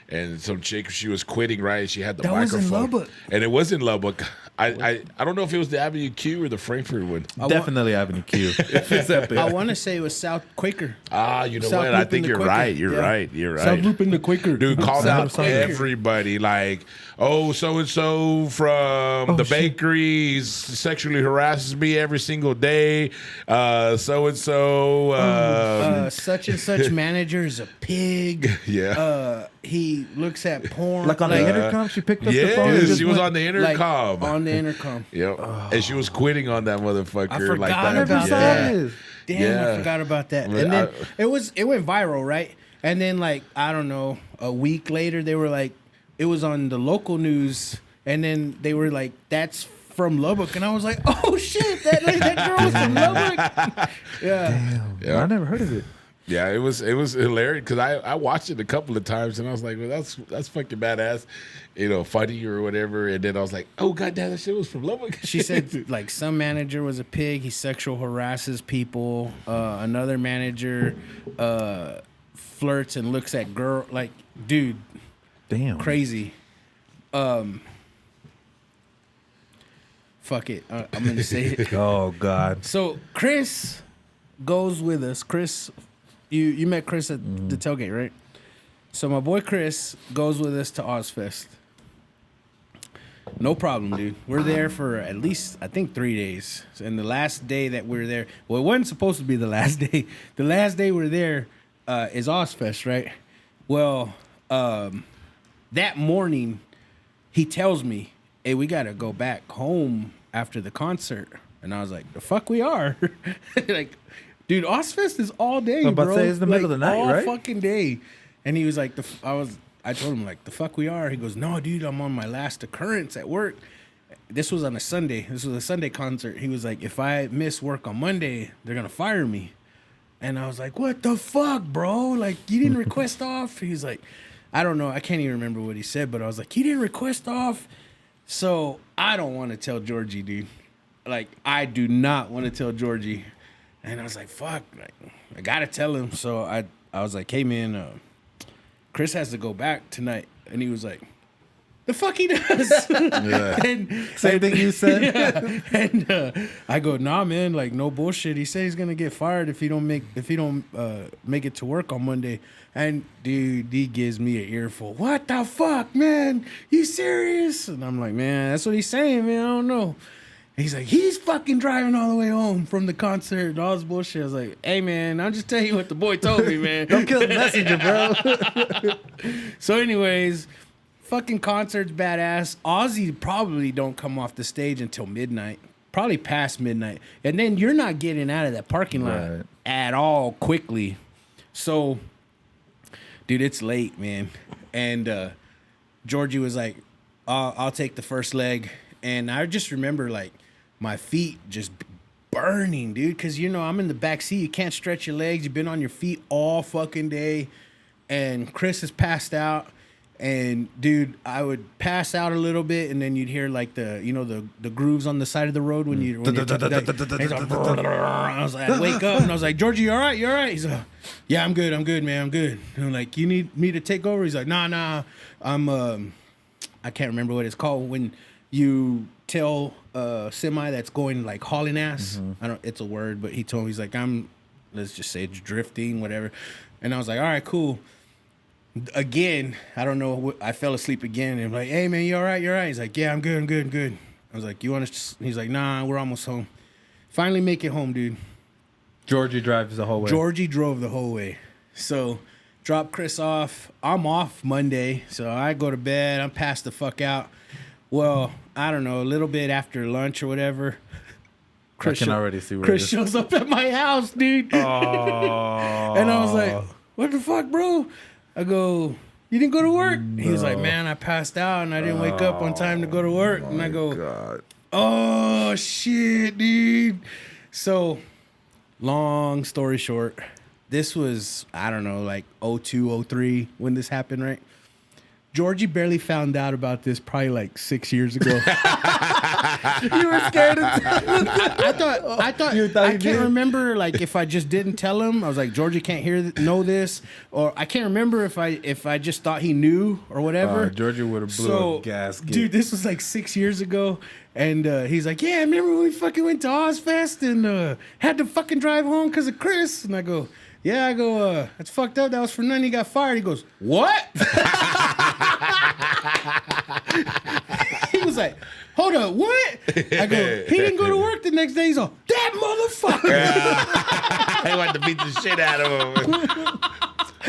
and some chick, she was quitting, right? She had the That was in microphone. Lubbock. And it was in Lubbock. I don't know if it was the Avenue Q or the Frankfurt one. Definitely Avenue Q. If it's that big. I want to say it was South Quaker. You know South what? I Loop think and the you're Quaker. right. You're Yeah. right. You're right. South Loop and the Quaker. Dude called South out Quaker. everybody like, oh, so-and-so from the bakery sexually harasses me every single day. So-and-so. Such and such manager is a pig. Yeah. He looks at porn. Like on the intercom, she picked up the phone. and Yes, just she was went- on the like, intercom. on the intercom. Yep. And she was quitting on that motherfucker. I forgot like that. about saw that. this. Damn, Yeah. I forgot about that. But And then it went viral, right? And then like I don't know, a week later they were like, it was on the local news, and then they were like, that's from Lubbock, and I was like, oh shit, that girl was from Lubbock. Yeah. Yeah. I never heard of it. Yeah, it was hilarious because I watched it a couple of times and I was like, well, that's fucking badass, funny or whatever. And then I was like, oh goddamn, that shit was from Lubbock. She said like some manager was a pig. He sexual harasses people. Another manager flirts and looks at girl like, dude, Damn. crazy. Fuck it. I'm gonna say it. Oh God. So Chris goes with us. Chris, you met Chris at the tailgate, right? So my boy Chris goes with us to Ozfest. No problem, dude. We're there for at least, I think, 3 days. And the last day that we're there, well, it wasn't supposed to be the last day. The last day we're there is Ozfest, right? Well, that morning, he tells me, hey, we got to go back home after the concert. And I was like, the fuck we are? Like, dude, Ozfest is all day, I'm about to bro. say it's the middle of the night, all right? fucking day. And he was like, I told him, like, the fuck we are? He goes, no, dude, I'm on my last occurrence at work. This was on a Sunday. This was a Sunday concert. He was like, if I miss work on Monday, they're going to fire me. And I was like, what the fuck, bro? Like, you didn't request off? He's like, I don't know. I can't even remember what he said, but I was like, you didn't request off? So I don't want to tell Georgie, dude. Like, I do not want to tell Georgie. And I was like, fuck, like, I got to tell him. So I was like, hey, man, Chris has to go back tonight. And he was like, the fuck he does. Yeah. Same thing you said. Yeah. And I go, nah, man, like no bullshit. He said he's gonna get fired if he don't make it to work on Monday. And dude, he gives me an earful. What the fuck, man? You serious? And I'm like, man, that's what he's saying, man. I don't know. He's like, he's fucking driving all the way home from the concert and all this bullshit. I was like, hey, man, I'll just tell you what the boy told me, man. Don't kill the messenger, bro. So anyways, fucking concert's badass. Ozzy probably don't come off the stage until midnight. Probably past midnight. And then you're not getting out of that parking lot Right. at all quickly. So, dude, it's late, man. And Georgie was like, I'll take the first leg. And I just remember, like, my feet just burning, dude. Because, I'm in the back seat. You can't stretch your legs. You've been on your feet all fucking day. And Chris is passed out. And, dude, I would pass out a little bit, and then you'd hear, like, the grooves on the side of the road when you're I was like, I'd wake up, and I was like, Georgie, you all right? You all right? He's like, yeah, I'm good, man, I'm good. And I'm like, you need me to take over? He's like, nah, I'm, I can't remember what it's called when you tell a semi that's going, like, hauling ass. It's a word, but he told me, he's like, let's just say it's drifting, whatever. And I was like, all right, cool. Again, I don't know. I fell asleep again. And I'm like, hey, man, you all right? You all right? He's like, yeah, I'm good. I was like, you want to? He's like, nah, we're almost home. Finally make it home, dude. Georgie drives the whole way. Georgie drove the whole way. So, drop Chris off. I'm off Monday. So, I go to bed. I'm passed the fuck out. Well, I don't know, a little bit after lunch or whatever. I can already see where Chris this- shows up at my house, dude. Oh. And I was like, what the fuck, bro? I go, you didn't go to work? He was like, man, I passed out and I didn't wake up on time to go to work. And I go, God. oh, shit, dude. So, long story short, this was, I don't know, like 02, 03 when this happened, right? Georgie barely found out about this probably like 6 years ago. You were scared. I thought You thought I you can't did? remember like if I just didn't tell him. I was like, Georgie can't know this, or I can't remember if I just thought he knew or whatever. Georgia would have blew So, a gasket. dude, this was like 6 years ago, and he's like, "Yeah, remember when we fucking went to Ozfest and had to fucking drive home because of Chris?" And I go, "Yeah," I go, "That's fucked up. That was for nothing. He got fired." He goes, "What?" He was like, "Hold up, what?" I go, "He didn't go to work the next day." He's all, "That motherfucker." They wanted to beat the shit out of him.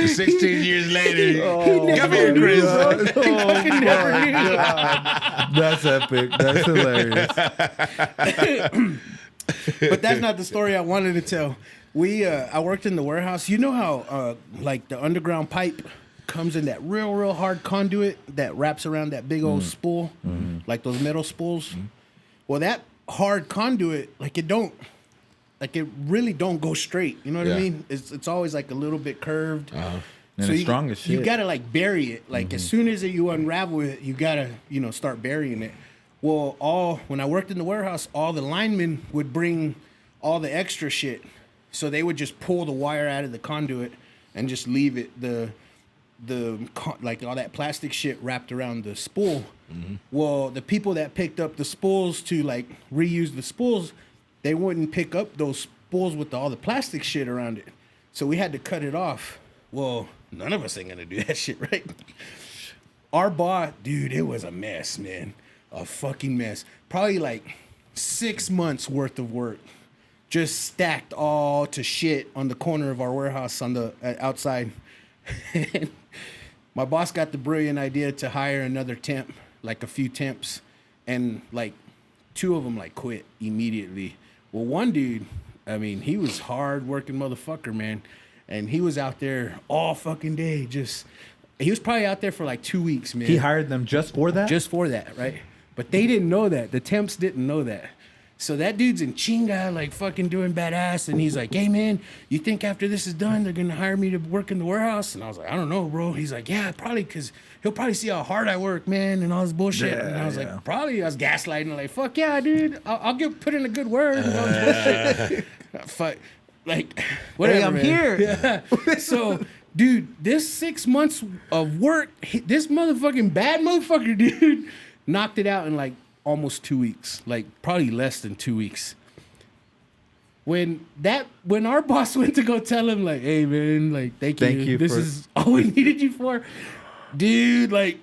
16 years later, come here, knew. Chris. He fucking never knew. That's epic. That's hilarious. But that's not the story I wanted to tell. I worked in the warehouse. You know how like the underground pipe comes in that real hard conduit that wraps around that big old spool, like those metal spools. Well, that hard conduit, like it really don't go straight. You know what I mean? It's always like a little bit curved. And it's strong as shit. You gotta like bury it. Like as soon as you unravel it, you gotta start burying it. Well, when I worked in the warehouse, all the linemen would bring all the extra shit. So they would just pull the wire out of the conduit and just leave it like all that plastic shit wrapped around the spool. Well, the people that picked up the spools to like reuse the spools, they wouldn't pick up those spools with all the plastic shit around it. So we had to cut it off. Well, none of us ain't gonna do that shit, right? Our boss, dude, it was a mess, man. A fucking mess. Probably like 6 months worth of work. Just stacked all to shit on the corner of our warehouse on the outside. And my boss got the brilliant idea to hire another temp, like a few temps, and like 2 of them like quit immediately. Well, one dude, I mean, he was hard working motherfucker, man, and he was out there all fucking day. He was probably out there for like 2 weeks, man. He hired them just for that? Just for that, right? But they didn't know that. The temps didn't know that. So that dude's in chinga, like fucking doing badass. And he's like, "Hey, man, you think after this is done, they're going to hire me to work in the warehouse?" And I was like, "I don't know, bro." He's like, "Yeah, probably, because he'll probably see how hard I work, man, and all this bullshit." Yeah, and I was yeah. like, "Probably." I was gaslighting, like, "Fuck yeah, dude. I'll put in a good word." And all this bullshit. Fuck. Like, whatever, Hey, I'm man. here. Yeah. So, dude, this 6 months of work, this motherfucking bad motherfucker, dude, knocked it out in like almost 2 weeks, like probably less than 2 weeks. When our boss went to go tell him, like, "Hey, man, like, thank you. This is all we needed you for," dude, like,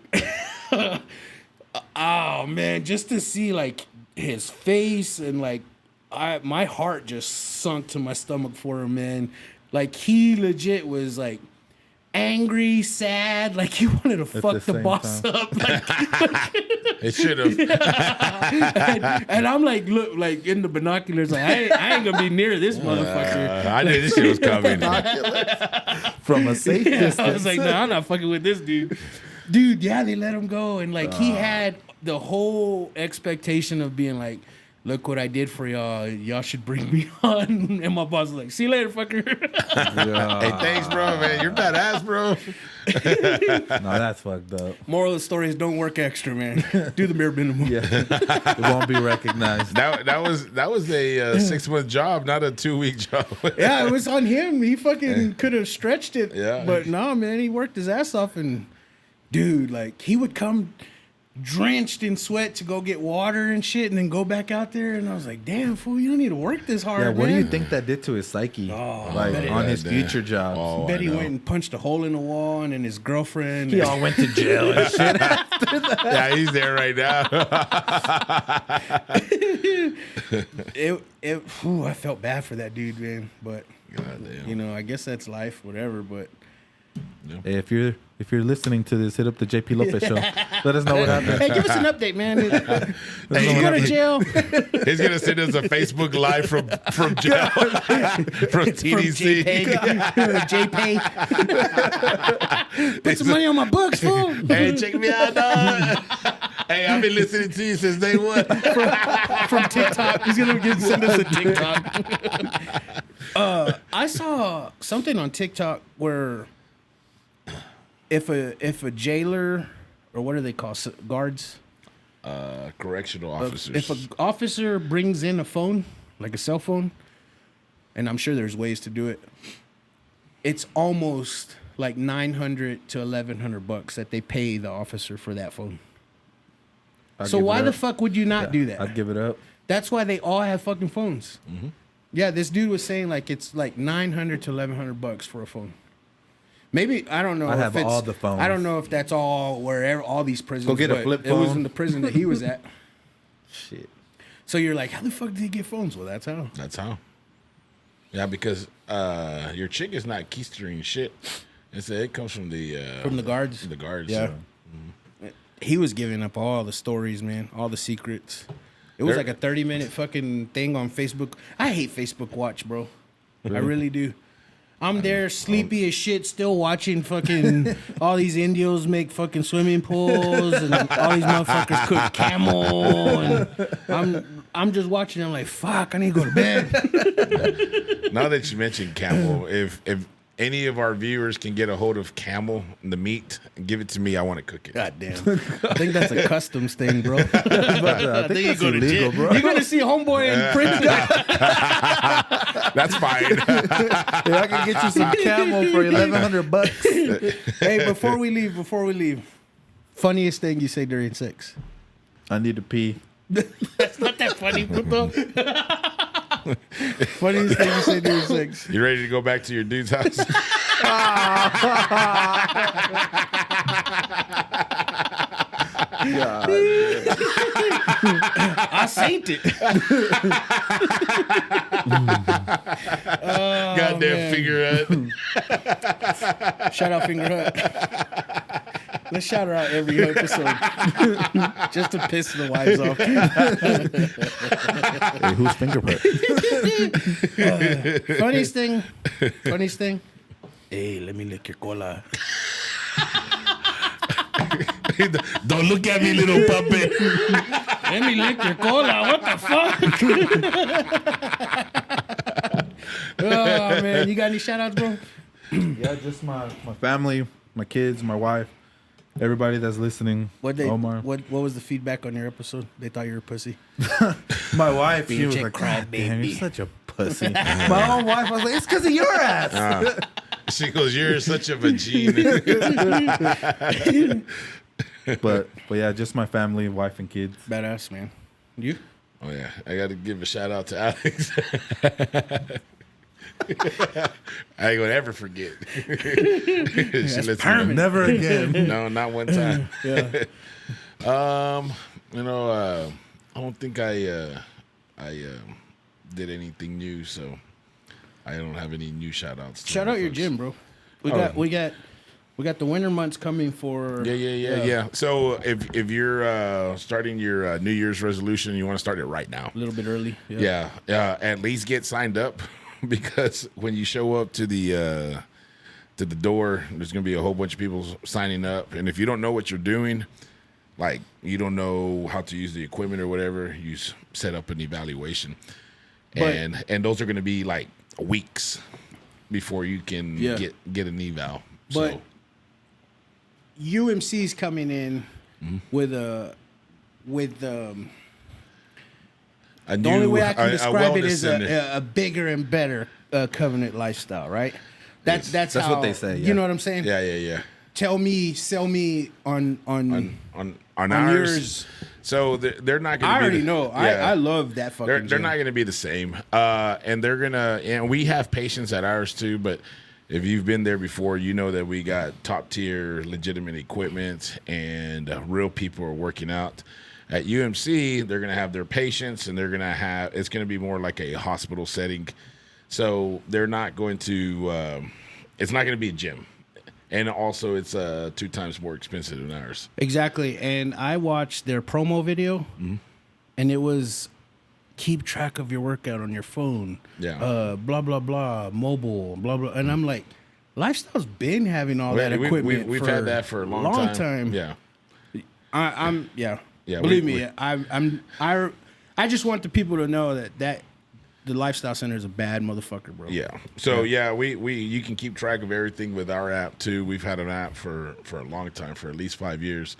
oh man, just to see like his face and like my heart just sunk to my stomach for him, man. Like he legit was like angry, sad, like he wanted to fuck the same boss time. up. Like, It should have. and I'm like, look, like in the binoculars, like I ain't gonna be near this motherfucker. I knew this shit was coming. From a safe distance. I was like, no, I'm not fucking with this dude. Dude, yeah, they let him go. And like he had the whole expectation of being like, "Look what I did for y'all. Y'all should bring me on." And my boss was like, "See you later, fucker." Hey, thanks, bro, man. You're badass, bro. No, that's fucked up. Moral of the story is don't work extra, man. Do the bare minimum. Yeah. It won't be recognized. That was a 6-month job, not a 2-week job. Yeah, it was on him. He fucking could have stretched it. Yeah. But no, man, he worked his ass off. And dude, like he would come drenched in sweat to go get water and shit and then go back out there. And I was like, "Damn, fool, you don't need to work this hard, Yeah, man." what do you think that did to his psyche? Like bet it on his did. future jobs. Oh, Bet I he know. went and punched a hole in the wall, and then his girlfriend. He all went to jail and shit. Yeah, he's there right now. I felt bad for that dude, man. But you know, I guess that's life, whatever. But Hey, if you're listening to this, hit up the JP Lopez show. Let us know what happened. hey, give us an update, man. Did Hey, you go to jail? He's gonna send us a Facebook live from jail, from TDC. JPay. Put some money on my books, fool. Hey, check me out, dog. Hey, I've been listening to you since day one. From TikTok. He's gonna send us a TikTok. I saw something on TikTok where if a jailer or what are they called? Guards. Correctional officers. If an officer brings in a phone, like a cell phone, and I'm sure there's ways to do it, it's almost like $900 to $1,100 that they pay the officer for that phone. So why the fuck would you not do that? I'd give it up. That's why they all have fucking phones. Mm-hmm. Yeah, this dude was saying like it's like $900 to $1,100 for a phone. Maybe I don't know. I if have it's, all the phones. I don't know if that's all wherever all these prisons. Go get a but flip It was phone. in the prison that he was at. Shit. So you're like, how the fuck did he get phones? Well, that's how. That's how. Yeah, because your chick is not keystering shit. It comes from the guards. The guards. Yeah. So. He was giving up all the stories, man, all the secrets. It was like a 30-minute fucking thing on Facebook. I hate Facebook Watch, bro. I really do. I'm there sleepy as shit, still watching fucking all these Indios make fucking swimming pools and all these motherfuckers cook camel. And I'm just watching. I'm like, fuck, I need to go to bed. Now that you mentioned camel, if any of our viewers can get a hold of camel, the meat, give it to me. I want to cook it. God damn. I think that's a customs thing, bro. I think you that's go to illegal, jail. bro. You're going to see Homeboy and Prince. That's fine. Yeah, I can get you some camel for $1,100. Hey, before we leave, funniest thing you say during sex. I need to pee. That's not that funny, puto. Funniest thing you say during sex. You ready to go back to your dude's house? I saint it. Goddamn man. finger hut. Shout out Finger Hut. Let's shout her out every episode. Just to piss the wives off. Hey, who's fingerprint? Funniest thing. Hey, let me lick your cola. Don't look at me, little puppet. Let me lick your cola. What the fuck? Oh, man. You got any shout outs, bro? Yeah, just my family, my kids, my wife, everybody that's listening. Omar. What was the feedback on your episode? They thought you were a pussy. My wife, she Bitch was and like, cry, God damn, baby." you're such a pussy. My own wife was like, it's because of your ass. She goes, you're such a vagina. But yeah, just my family, wife and kids. Badass, man. You? Oh, yeah. I got to give a shout out to Alex. I ain't going to ever forget. She lets me know. Never again. No, not one time. Yeah. I don't think I did anything new, so I don't have any new shout outs. Shout out your gym, bro. We got the winter months coming for. Yeah. So if you're starting your New Year's resolution, you want to start it right now. A little bit early. Yeah. At least get signed up because when you show up to the door, there's gonna be a whole bunch of people signing up, and if you don't know what you're doing, like you don't know how to use the equipment or whatever, you set up an evaluation, and those are gonna be like weeks before you can get an eval. But So UMC's coming in with a the new, only way I can a describe it wellness is center. a bigger and better covenant lifestyle, right? That's That's how, what they say, You yeah. know what I'm saying? Yeah. Sell me on On on ours. yours. So they're not going to. I already know. Yeah. I love that fucking. They're gym. not going to be the same, and they're gonna. And we have patients at ours too. But if you've been there before, you know that we got top tier, legitimate equipment, and real people are working out. At UMC, they're going to have their patients, and they're going to have. It's going to be more like a hospital setting. So they're not going to. It's not going to be a gym, and also it's 2 times more expensive than ours. Exactly. And I watched their promo video, and it was keep track of your workout on your phone. Yeah. Blah, blah, blah, mobile, blah, blah. And I'm like, Lifestyle's been having all that equipment. We've had that for a long time. Yeah. I'm yeah. Yeah, Believe me, I just want the people to know that the Lifestyle Center is a bad motherfucker, bro. Yeah. So we you can keep track of everything with our app too. We've had an app for a long time, for at least 5 years.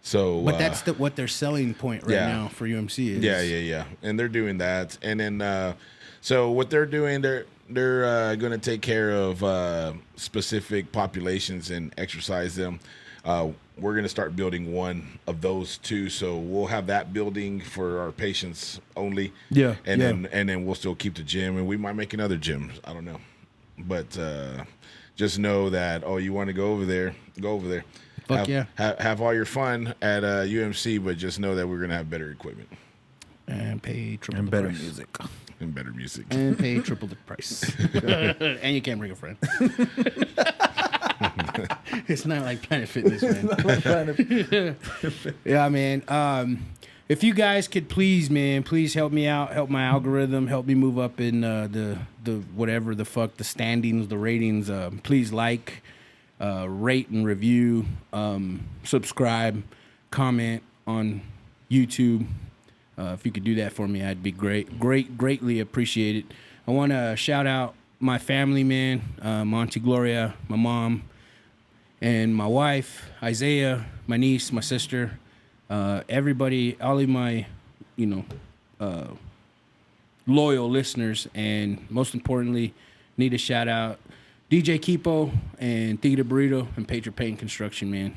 So, But that's what their selling point right yeah. now for UMC is. Yeah. And they're doing that. And then, so what they're doing, they're going to take care of specific populations and exercise them. We're going to start building one of those too. So we'll have that building for our patients only. Yeah. And then we'll still keep the gym, and we might make another gym. I don't know. But just know that, you want to go over there, go over there. Fuck Have all your fun at UMC, but just know that we're going to have better equipment. And pay triple And the better price. music. And better music. And pay triple the price. And you can't bring a friend. It's not like Planet Fitness, man. Yeah, man. If you guys could please help me out, help my algorithm, help me move up in the whatever the fuck, the standings, the ratings. Please like, rate and review, subscribe, comment on YouTube. If you could do that for me, I'd be greatly appreciate it. I want to shout out my family, man, Auntie Gloria, my mom, and my wife, Isaiah, my niece, my sister, everybody, all of my, loyal listeners, and most importantly, need to shout out DJ Kipo and Tigre Burrito and Patriot Paint Construction, man.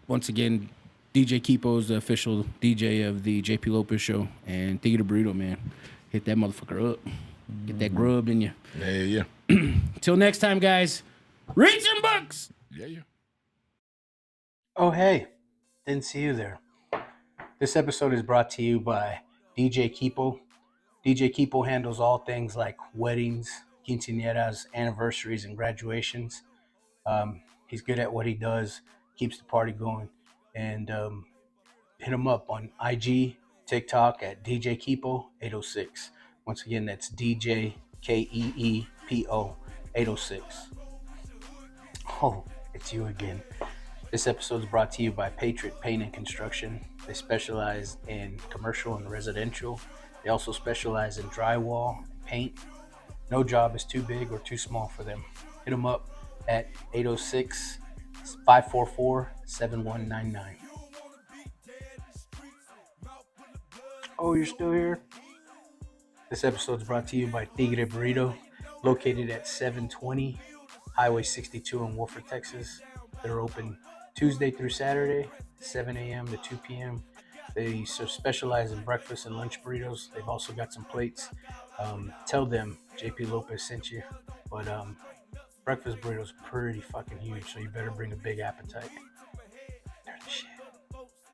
Once again, DJ Kipo is the official DJ of the JP Lopez Show, and Tigre Burrito, man. Hit that motherfucker up. Get that grub in you. Yeah. Till next time, guys. Read some books! Yeah. Oh, hey. Didn't see you there. This episode is brought to you by DJ Kipo. DJ Kipo handles all things like weddings, quinceañeras, anniversaries, and graduations. He's good at what he does, keeps the party going. And hit him up on IG, TikTok at DJ Kipo 806. Once again, that's DJ KEEPO 806. Oh, it's you again. This episode is brought to you by Patriot Paint and Construction. They specialize in commercial and residential. They also specialize in drywall and paint. No job is too big or too small for them. Hit them up at 806-544-7199. Oh, you're still here? This episode is brought to you by Tigre Burrito, located at 720 Highway 62 in Wolford, Texas. They're open Tuesday through Saturday, 7 a.m. to 2 p.m. They specialize in breakfast and lunch burritos. They've also got some plates. Tell them JP Lopez sent you. But breakfast burritos pretty fucking huge, so you better bring a big appetite.